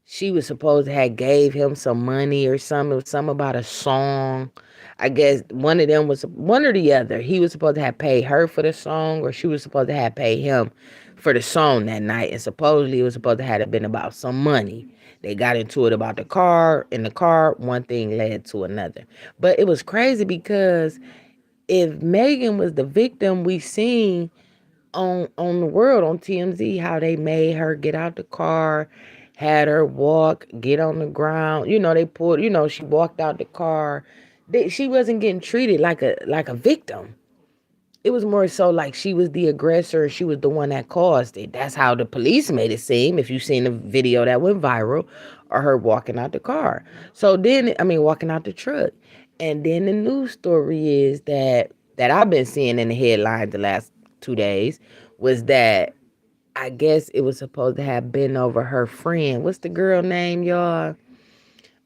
she was supposed to have gave him some money or something. It was something about a song. I guess one of them was one or the other. He was supposed to have paid her for the song, or she was supposed to have paid him for the song that night. And supposedly it was supposed to have been about some money. They got into it about the car. In the car, one thing led to another. But it was crazy because if Megan was the victim, we seen on the world on TMZ how they made her get out the car, had her walk, get on the ground. They pulled. She walked out the car. She wasn't getting treated like a victim. It was more so like she was the aggressor. She was the one that caused it. That's how the police made it seem. If you've seen the video that went viral, or her walking out the car. So then, I mean, walking out the truck. And then the news story is that I've been seeing in the headlines the last 2 days was that I guess it was supposed to have been over her friend. What's the girl name, y'all?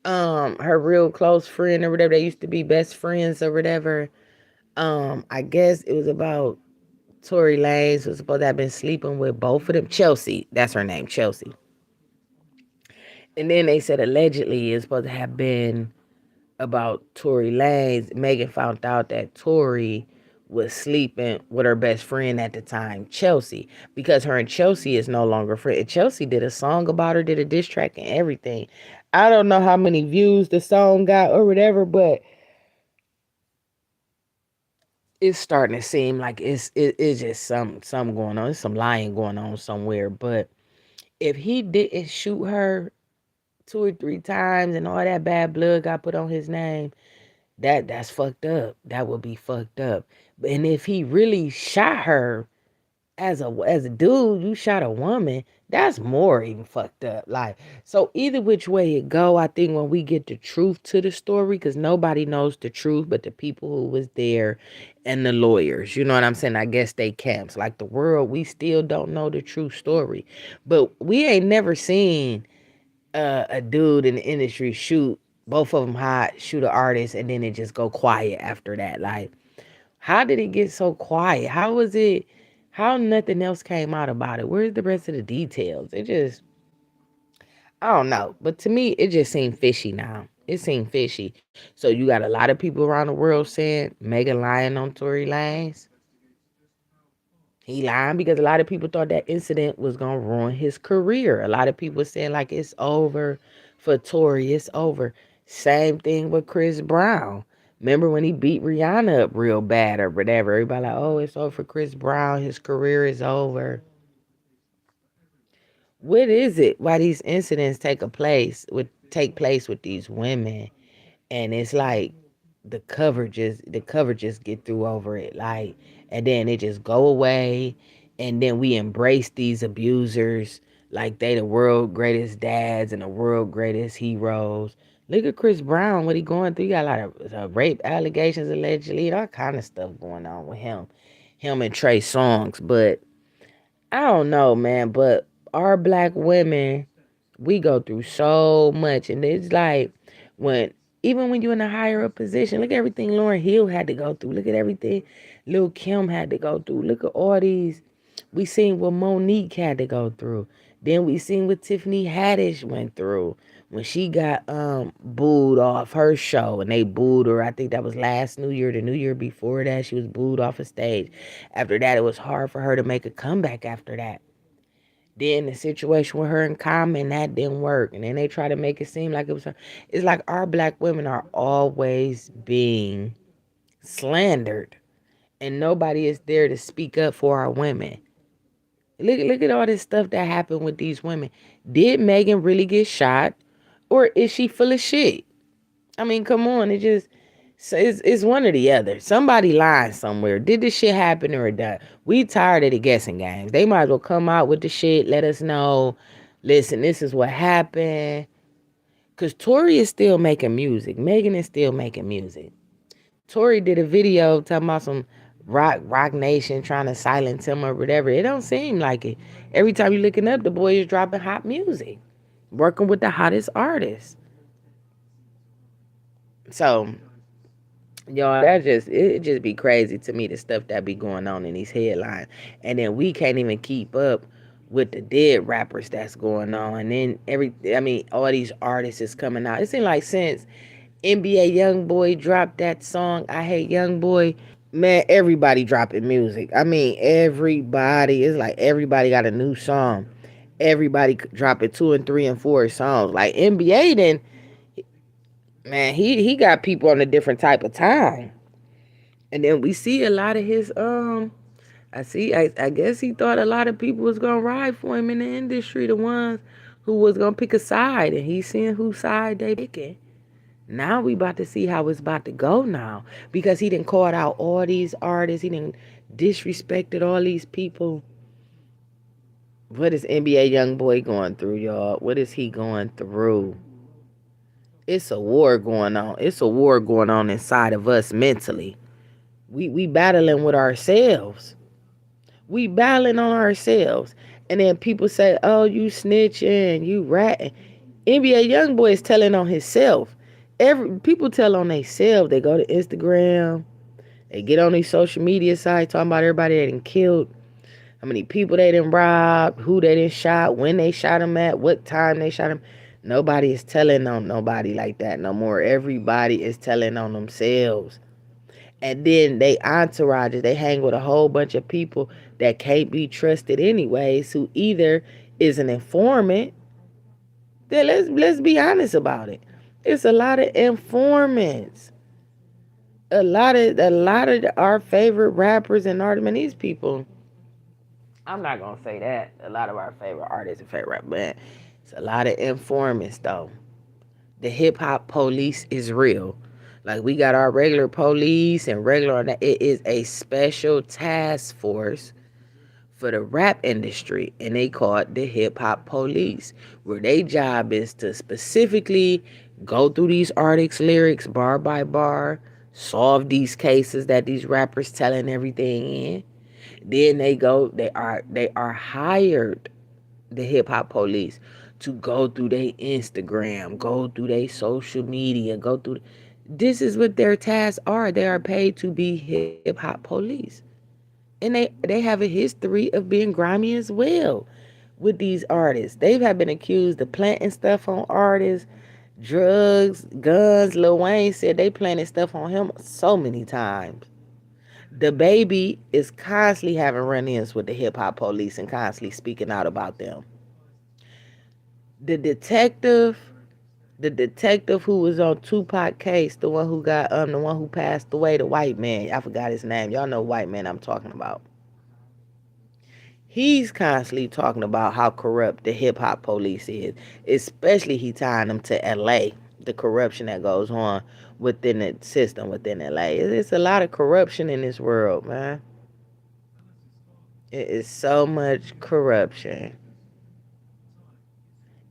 Her real close friend or whatever. They used to be best friends or whatever. I guess it was about Tory Lanez was supposed to have been sleeping with both of them. Chelsea, that's her name, Chelsea. And then they said allegedly it's supposed to have been about Tory Lanez. Megan found out that Tory was sleeping with her best friend at the time, Chelsea, because her and Chelsea is no longer friends. Chelsea did a song about her, did a diss track and everything. I don't know how many views the song got or whatever, but it's starting to seem like it's just some going on. There's some lying going on somewhere. But if he didn't shoot her, two or three times and all that bad blood got put on his name, that's fucked up. That would be fucked up. And if he really shot her as a dude, you shot a woman, that's more even fucked up. Like, so either which way it go, I think when we get the truth to the story, because nobody knows the truth but the people who was there and the lawyers. You know what I'm saying? I guess they camps. Like the world, we still don't know the true story. But we ain't never seen a dude in the industry shoot both of them hot, shoot an artist, and then it just go quiet after that. Like, how did it get so quiet? How was it? How nothing else came out about it? Where's the rest of the details? It just, I don't know. But to me, it just seemed fishy now. It seemed fishy. So you got a lot of people around the world saying Megan lying on Tory Lanez. He lying because a lot of people thought that incident was gonna ruin his career. A lot of people saying like it's over for Tory, it's over. Same thing with Chris Brown. Remember when he beat Rihanna up real bad or whatever? Everybody like, oh, it's over for Chris Brown. His career is over. What is it? Why these incidents take place with these women, and it's like the coverages get through over it, like, and then it just go away, and then we embrace these abusers like they the world greatest dads and the world greatest heroes. Look at Chris Brown, what he going through. He got a lot of rape allegations allegedly, all kind of stuff going on with him and Trey Songz. But I don't know, man. But our black women, we go through so much, and it's like when even when you're in a higher up position, look at everything Lauren Hill had to go through. Look at everything Lil Kim had to go through. Look at all these. We seen what Monique had to go through. Then we seen what Tiffany Haddish went through when she got booed off her show, and they booed her. I think that was last New Year. The New Year before that, she was booed off a stage. After that, it was hard for her to make a comeback after that. Then the situation with her and Common, that didn't work. And then they try to make it seem like it was her. It's like our black women are always being slandered. And nobody is there to speak up for our women. Look at all this stuff that happened with these women. Did Megan really get shot? Or is she full of shit? I mean, come on. It's one or the other. Somebody lying somewhere. Did this shit happen or not? We tired of the guessing games. They might as well come out with the shit. Let us know. Listen, this is what happened. Because Tori is still making music. Megan is still making music. Tori did a video talking about some Rock Nation trying to silence him or whatever. It don't seem like it. Every time you looking up, the boy is dropping hot music. Working with the hottest artists. So y'all, it just be crazy to me, the stuff that be going on in these headlines, and then we can't even keep up with the dead rappers that's going on, and then all these artists is coming out. It seems like since NBA YoungBoy dropped that song, I Hate YoungBoy, man, everybody dropping music. I mean, everybody. It's like everybody got a new song. Everybody dropping 2 and 3 and 4 songs. Like NBA, then man, he got people on a different type of time. And then we see a lot of his I guess he thought a lot of people was gonna ride for him in the industry, the ones who was gonna pick a side, and he's seeing whose side they picking. Now we about to see how it's about to go now. Because he didn't call out all these artists, he didn't disrespected all these people. What is NBA YoungBoy going through, y'all? What is he going through? It's a war going on. It's a war going on inside of us mentally. We battling with ourselves. We battling on ourselves. And then people say, oh, you snitching, you ratting. NBA YoungBoy is telling on himself. People tell on themselves. They go to Instagram. They get on these social media sites talking about everybody they done killed, how many people they done robbed, who they done shot, when they shot them at, what time they shot them. Nobody is telling on nobody like that no more. Everybody is telling on themselves. And then they entourages, they hang with a whole bunch of people that can't be trusted anyways, who either is an informant. Then let's be honest about it. It's a lot of informants. A lot of our favorite rappers and artists, and these people, I'm not gonna say that. A lot of our favorite artists and favorite rappers, but It's a lot of informants though. The hip hop police is real. Like we got our regular police and regular, it is a special task force for the rap industry, and they call it the hip hop police, where their job is to specifically go through these artists' lyrics bar by bar, solve these cases that these rappers telling everything in. Then they are hired, the hip hop police, to go through their Instagram, go through their social media, go through. This is what their tasks are. They are paid to be hip hop police, and they have a history of being grimy as well with these artists. They have been accused of planting stuff on artists, drugs, guns. Lil Wayne said they planted stuff on him so many times. The baby is constantly having run-ins with the hip hop police and constantly speaking out about them. The detective, the detective who was on Tupac case, the one who passed away, the white man. I forgot his name. Y'all know white man I'm talking about. He's constantly talking about how corrupt the hip hop police is, especially he tying them to LA, the corruption that goes on within the system within LA. It's a lot of corruption in this world, man. It is so much corruption.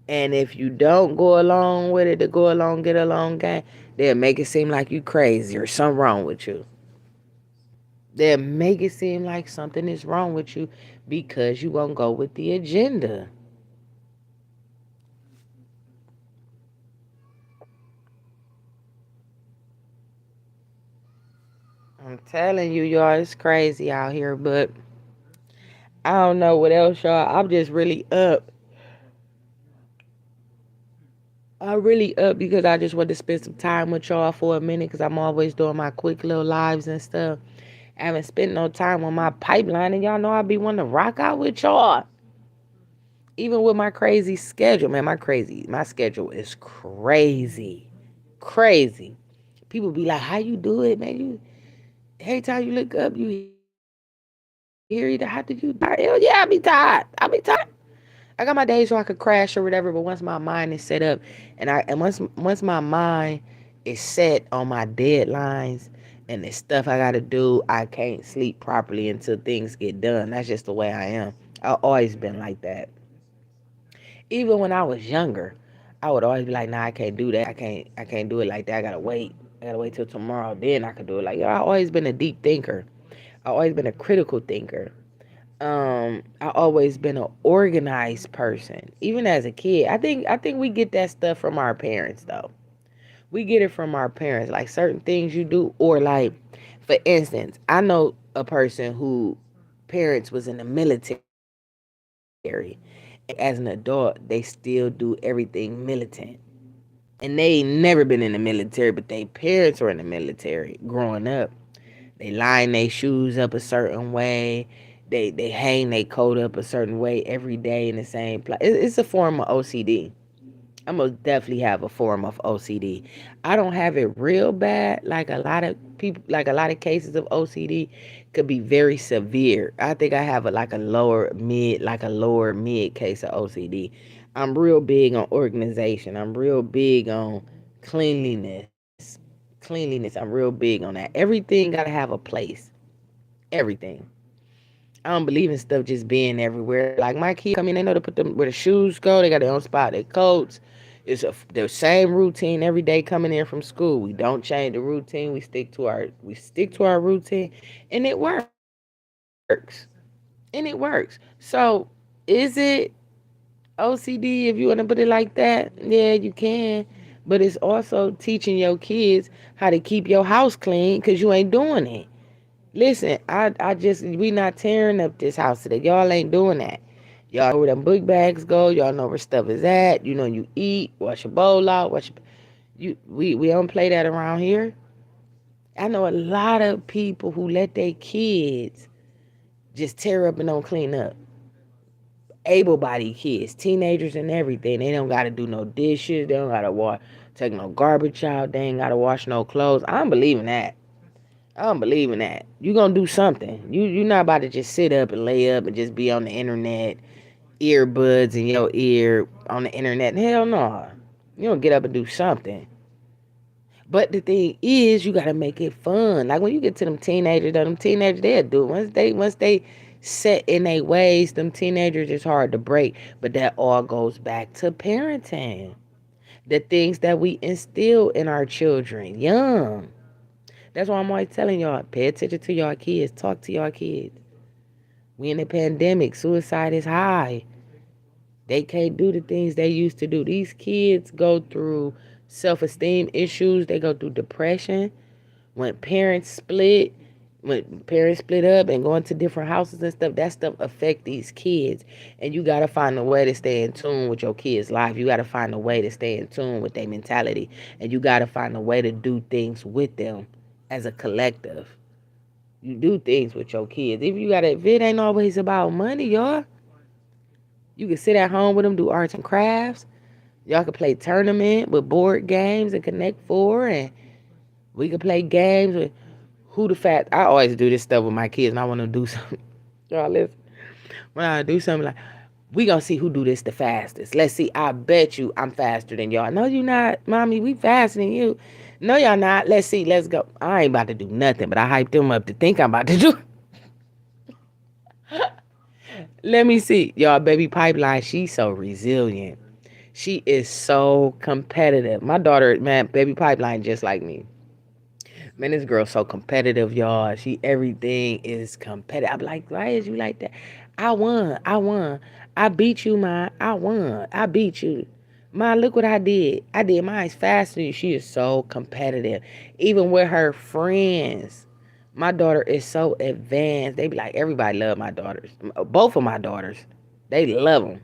And if you don't go along with it, to go along, get along game, they'll make it seem like you crazy or something wrong with you. They'll make it seem like something is wrong with you because you won't go with the agenda. I'm telling you, y'all, it's crazy out here, but I don't know what else, y'all. I'm just really up. I'm really up because I just want to spend some time with y'all for a minute because I'm always doing my quick little lives and stuff. I haven't spent no time on my pipeline, and y'all know I be wanting to rock out with y'all. Even with my crazy schedule, man, my schedule is crazy, crazy. People be like, "How you do it, man? You every time you look up, you hear either how did you die? Hell yeah, I be tired. I got my days so I could crash or whatever, but once my mind is set up, once my mind is set on my deadlines and the stuff I gotta do, I can't sleep properly until things get done. That's just the way I am. I've always been like that. Even when I was younger, I would always be like, "Nah, I can't do that. I can't do it like that. I gotta wait. I gotta wait till tomorrow. Then I can do it." Like, yo, I've always been a deep thinker. I've always been a critical thinker. I always been an organized person. Even as a kid, I think we get that stuff from our parents though. We get it from our parents, like certain things you do, or like, for instance, I know a person who parents was in the military, and as an adult, they still do everything militant. And they ain't never been in the military, but their parents were in the military growing up. They line their shoes up a certain way. They hang their coat up a certain way every day in the same place. It's a form of OCD. I most definitely have a form of OCD. I don't have it real bad. Like a lot of people, like a lot of cases of OCD could be very severe. I think I have a lower mid case of OCD. I'm real big on organization. I'm real big on cleanliness. Cleanliness. I'm real big on that. Everything gotta have a place. Everything. I don't believe in stuff just being everywhere. Like my kids come in, they know to put them where the shoes go. They got their own spot, their coats. The same routine every day coming in from school. We don't change the routine. We stick to our routine, and it works. And it works. So is it OCD if you want to put it like that? Yeah, you can. But it's also teaching your kids how to keep your house clean because you ain't doing it. Listen, we not tearing up this house today. Y'all ain't doing that. Y'all know where them book bags go. Y'all know where stuff is at. You know you eat, wash your bowl out, we don't play that around here. I know a lot of people who let their kids just tear up and don't clean up. Able-bodied kids, teenagers and everything. They don't gotta do no dishes. They don't gotta take no garbage out. They ain't gotta wash no clothes. I don't believe in that. I don't believe in that. You gonna do something. You're not about to just sit up and lay up and just be on the internet. earbuds in your ear on the internet. Hell no. You don't get up and do something. But the thing is, you gotta make it fun. Like when you get to them teenagers, they'll do it. Once they set in their ways, them teenagers is hard to break. But that all goes back to parenting. The things that we instill in our children young. That's why I'm always telling y'all, pay attention to y'all kids, talk to y'all kids. We in a pandemic, suicide is high. They can't do the things they used to do. These kids go through self-esteem issues. They go through depression. When parents split, when parents split up and go into different houses and stuff, that stuff affect these kids. And you got to find a way to stay in tune with your kids' life. You got to find a way to stay in tune with their mentality. And you got to find a way to do things with them as a collective. You do things with your kids. If it ain't always about money, y'all, you can sit at home with them, do arts and crafts. Y'all can play tournament with board games and Connect Four, and we can play games with who the fat. I always do this stuff with my kids, and I want to do something. Y'all listen. When I do something like, we gonna see who do this the fastest. Let's see. I bet you I'm faster than y'all. No, you not, mommy. We faster than you. No, y'all not. Let's see. Let's go. I ain't about to do nothing, but I hyped them up to think I'm about to do. Let me see. Y'all, baby Pipeline, she's so resilient. She is so competitive. My daughter, man, baby Pipeline just like me. Man, this girl's so competitive, y'all. Everything is competitive. I'm like, why is you like that? I won. I won. I beat you, ma. I won. I beat you. Ma, look what I did. I did mine faster than you. She is so competitive. Even with her friends. My daughter is so advanced. They be like, everybody love my daughters. Both of my daughters. They love them.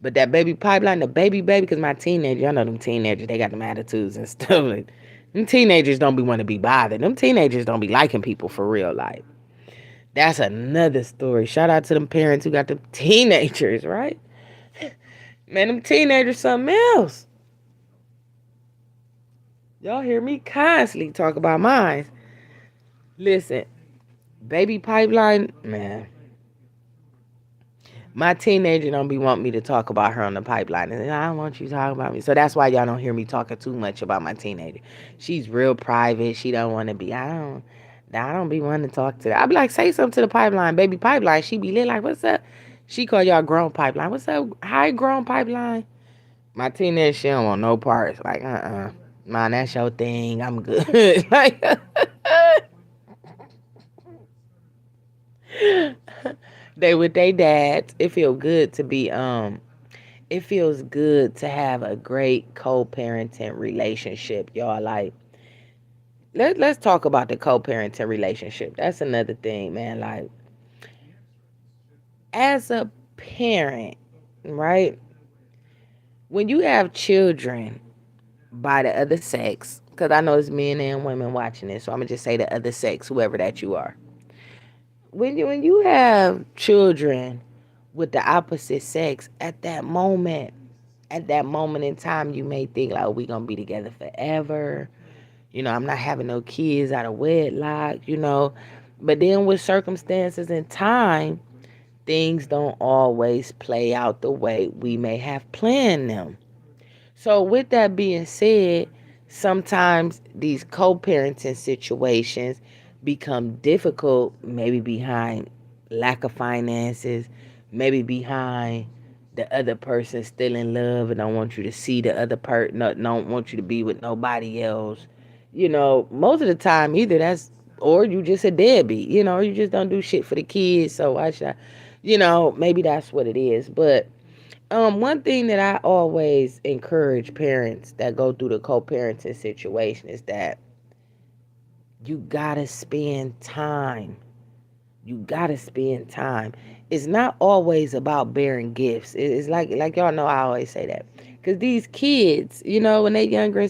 But that baby Pipeline, the baby, because my teenagers, y'all know them teenagers, they got them attitudes and stuff. Like, them teenagers don't be want to be bothered. Them teenagers don't be liking people for real life. That's another story. Shout out to them parents who got them teenagers, right? Man, them teenagers something else. Y'all hear me constantly talk about mine. Listen, baby Pipeline, man. My teenager don't be want me to talk about her on the pipeline. And I don't want you talking about me. So that's why y'all don't hear me talking too much about my teenager. She's real private. She don't want to be. I don't be wanting to talk to her. I be like, say something to the pipeline, baby Pipeline. She be lit like, what's up? She call y'all grown pipeline. What's up? Hi, grown pipeline. My teenager, she don't want no parts. Like, man, that's your thing. I'm good. Like, they with their dads. It feels good to have a great co-parenting relationship, y'all. Like, let's talk about the co-parenting relationship. That's another thing, man. Like, as a parent, right? When you have children by the other sex, because I know it's men and women watching this, so I'm gonna just say the other sex, whoever that you are. When you have children with the opposite sex, at that moment in time, you may think like, oh, we gonna be together forever. I'm not having no kids out of wedlock. But then with circumstances and time, things don't always play out the way we may have planned them. So with that being said, sometimes these co-parenting situations become difficult, maybe behind lack of finances, maybe behind the other person still in love and don't want you to see the other person, don't want you to be with nobody else. Most of the time either that's or you just a deadbeat, or you just don't do shit for the kids. So why should I, maybe that's what it is. But one thing that I always encourage parents that go through the co-parenting situation is that you gotta spend time. You gotta spend time. It's not always about bearing gifts. It's like y'all know I always say that. Cause these kids, when they younger,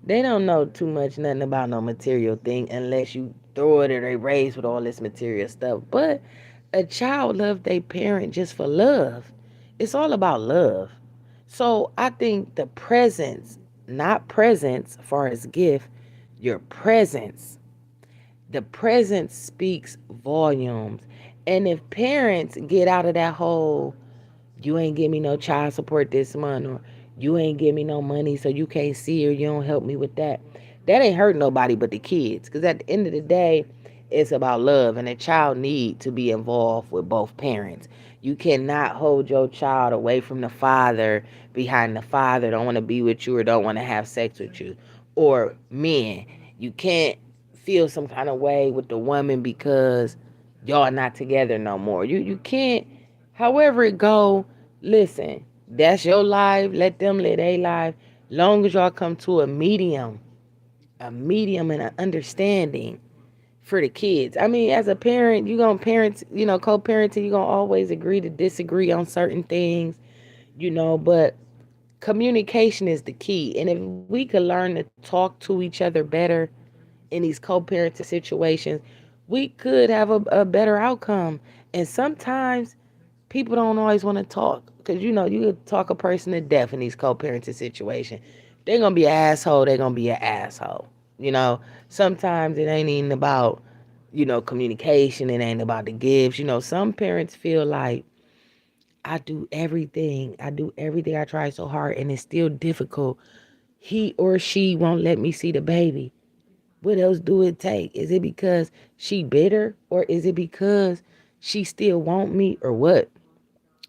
they don't know too much nothing about no material thing unless you throw it or they raised with all this material stuff. But a child loves their parent just for love. It's all about love. So I think the presence, not presence far as gift, your presence. The presence speaks volumes. And if parents get out of that whole You ain't give me no child support this month, or you ain't give me no money, so you can't see, or you don't help me with that. That ain't hurt nobody but the kids. Because at the end of the day, it's about love, and a child need to be involved with both parents. You cannot hold your child away from the father, behind the father don't want to be with you or don't want to have sex with you. Or men, you can't feel some kind of way with the woman because y'all not together no more. You can't. However it go, listen, that's your life. Let them live their life. Long as y'all come to a medium and an understanding for the kids. I mean, as a parent, you gonna parent, co-parenting, you gonna always agree to disagree on certain things, but communication is the key. And if we could learn to talk to each other better in these co-parenting situations, we could have a better outcome. And sometimes people don't always want to talk because you could talk a person to death in these co-parenting situations. They're gonna be an asshole. They're gonna be an asshole. You know, sometimes it ain't even about communication. It ain't about the gifts. Some parents feel like I do everything. I try so hard, and it's still difficult. He or she won't let me see the baby. What else do it take? Is it because she bitter, or is it because she still want me, or what?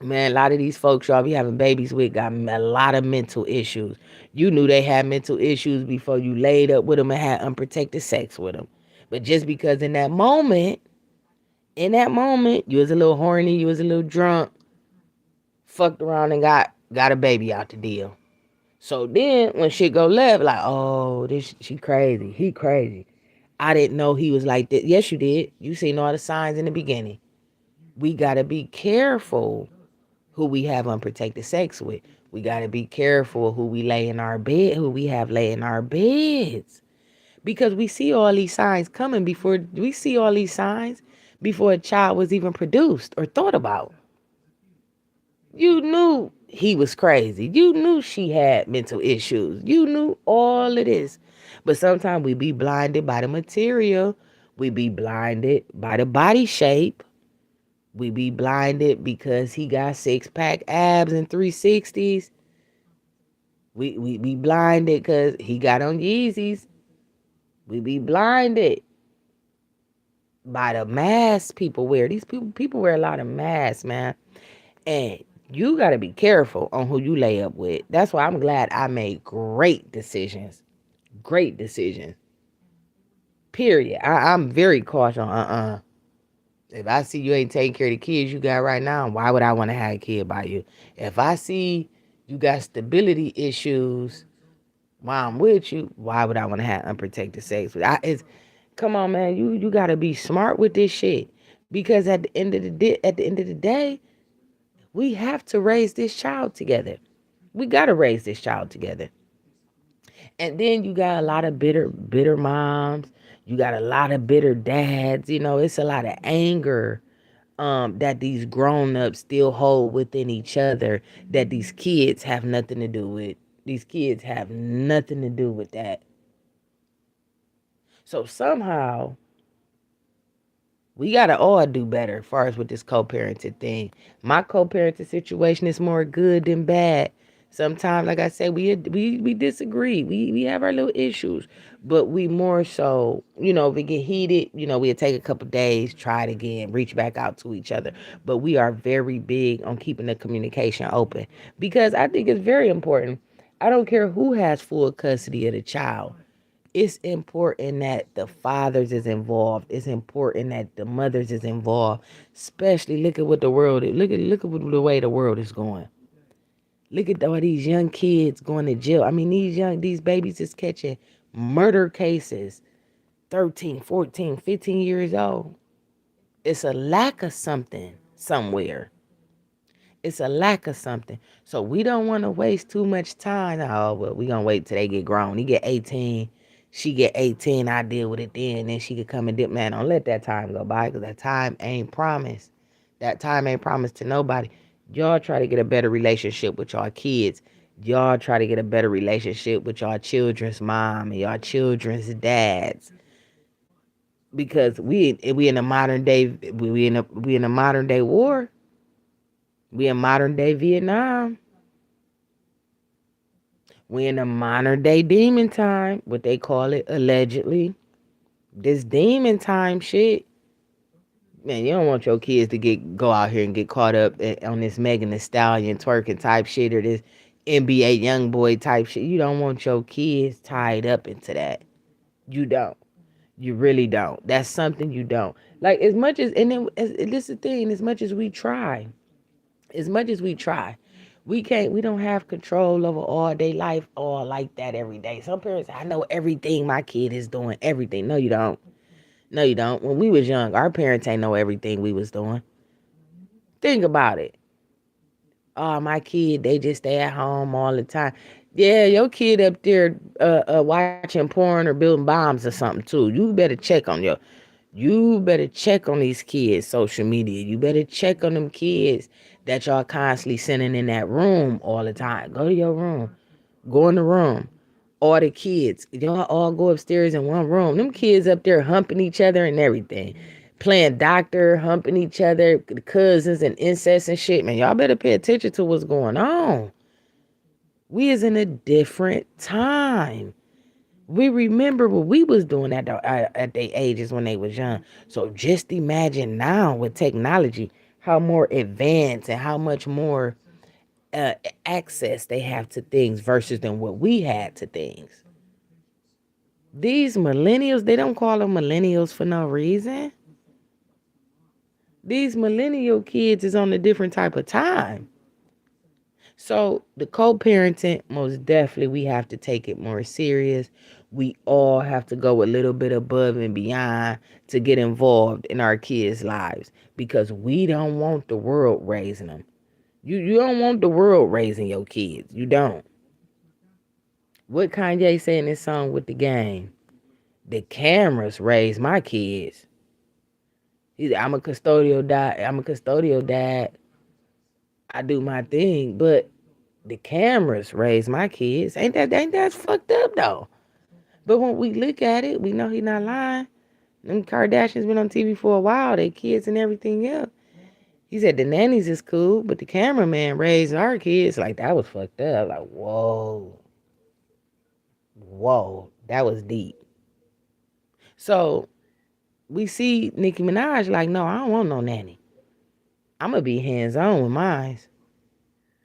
Man, a lot of these folks y'all be having babies with got a lot of mental issues. You knew they had mental issues before you laid up with them and had unprotected sex with them. But just because in that moment, you was a little horny, you was a little drunk, fucked around and got a baby out the deal. So then when shit go left, like, oh, this she crazy, he crazy. I didn't know he was like this. Yes, you did. You seen all the signs in the beginning. We gotta be careful who we have unprotected sex with. We got to be careful who we lay in our bed, who we have lay in our beds. Because we see all these signs coming before we see all these signs before a child was even produced or thought about. You knew he was crazy. You knew she had mental issues. You knew all of this. But sometimes we be blinded by the material. We be blinded by the body shape. We be blinded because he got 6-pack abs and 360s. We be blinded because he got on Yeezys. We be blinded by the masks people wear. These people wear a lot of masks, man. And you got to be careful on who you lay up with. That's why I'm glad I made great decisions. Great decisions. Period. I'm very cautious on If I see you ain't taking care of the kids you got right now, why would I want to have a kid by you? If I see you got stability issues while I'm with you, why would I want to have unprotected sex with? Come on, man. You gotta be smart with this shit because at the end of the day, we have to raise this child together. We gotta raise this child together. And then you got a lot of bitter moms. You got a lot of bitter dads. It's a lot of anger that these grown-ups still hold within each other that these kids have nothing to do with. These kids have nothing to do with that. So somehow we gotta all do better as far as with this co-parenting thing. My co-parenting situation is more good than bad. Sometimes, like I said, we disagree. We have our little issues, but we more so, if we get heated, we'll take a couple days, try it again, reach back out to each other. But we are very big on keeping the communication open because I think it's very important. I don't care who has full custody of the child. It's important that the fathers is involved. It's important that the mothers is involved. Especially look at what the world is. Look at the way the world is going. Look at all these young kids going to jail. I mean, these babies is catching murder cases, 13, 14, 15 years old. It's a lack of something somewhere. It's a lack of something. So we don't want to waste too much time. Oh, well, we gonna wait till they get grown. He get 18. She get 18. I deal with it then. Then she could come and dip. Man, don't let that time go by because that time ain't promised. That time ain't promised to nobody. Y'all try to get a better relationship with y'all kids. Y'all try to get a better relationship with y'all children's mom and y'all children's dads. Because we in a modern day we in a modern day war. We in modern day Vietnam. We in a modern day demon time, what they call it, allegedly. This demon time shit. Man, you don't want your kids to go out here and get caught up on this Megan Thee Stallion twerking type shit or this NBA young boy type shit. You don't want your kids tied up into that. You don't. You really don't. That's something you don't. Like as much as and then this is the thing, as much as we try, we don't have control over all day life all like that every day. Some parents, I know everything my kid is doing, everything. No, you don't. No, you don't. When we was young, our parents ain't know everything we was doing. Think about it. Oh, my kid, they just stay at home all the time. Yeah, your kid up there watching porn or building bombs or something too. You better check on these kids' social media. You better check on them kids that y'all constantly sending in that room all the time. Go to your room. Go in the room. All the kids, y'all all go upstairs in one room. Them kids up there humping each other and everything. Playing doctor, humping each other, cousins and incest and shit. Man, y'all better pay attention to what's going on. We is in a different time. We remember what we was doing at their ages when they was young. So just imagine now with technology, how more advanced and how much more uh, access they have to things versus than what we had to things. These millennials, they don't call them millennials for no reason. These millennial kids is on a different type of time. So the co-parenting, most definitely we have to take it more serious. We all have to go a little bit above and beyond to get involved in our kids' lives because we don't want the world raising them. You don't want the world raising your kids. You don't. What Kanye say in this song with the game? The cameras raise my kids. I'm a custodial dad. I'm a custodial dad. I do my thing, but the cameras raise my kids. Ain't that fucked up though? But when we look at it, we know he not lying. Them Kardashians been on TV for a while. They kids and everything else. He said the nannies is cool, but the cameraman raised our kids. Like that was fucked up. Like whoa, whoa, that was deep. So we see Nicki Minaj like, no, I don't want no nanny. I'm gonna be hands on with mine.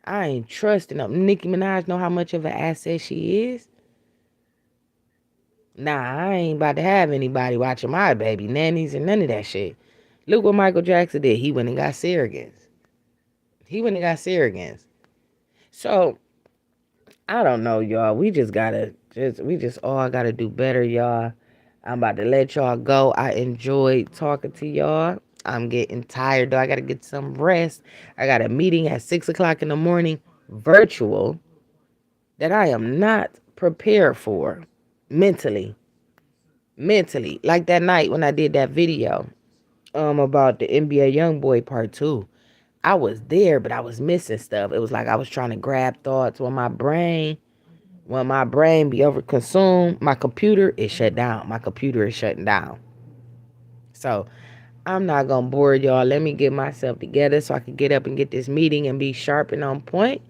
I ain't trusting them. Nicki Minaj know how much of an asset she is. Nah, I ain't about to have anybody watching my baby, nannies and none of that shit. Look what Michael Jackson did. He went and got surrogates. He went and got surrogates. So I don't know, y'all. We just all gotta do better, y'all. I'm about to let y'all go. I enjoyed talking to y'all. I'm getting tired though. I gotta get some rest. I got a meeting at 6 o'clock in the morning, virtual, that I am not prepared for mentally. Mentally. Like that night when I did that video about the NBA Youngboy part two. I was there, but I was missing stuff. It was like I was trying to grab thoughts when my brain be overconsumed, my computer is shut down. My computer is shutting down. So I'm not gonna bore y'all. Let me get myself together so I can get up and get this meeting and be sharp and on point.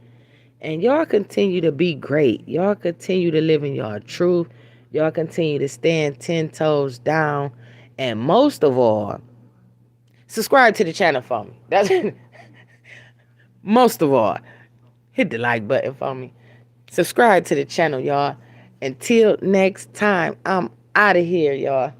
And y'all continue to be great. Y'all continue to live in y'all truth. Y'all continue to stand 10 toes down. And most of all, subscribe to the channel for me. That's most of all. Hit the like button for me. Subscribe to the channel, y'all. Until next time, I'm out of here, y'all.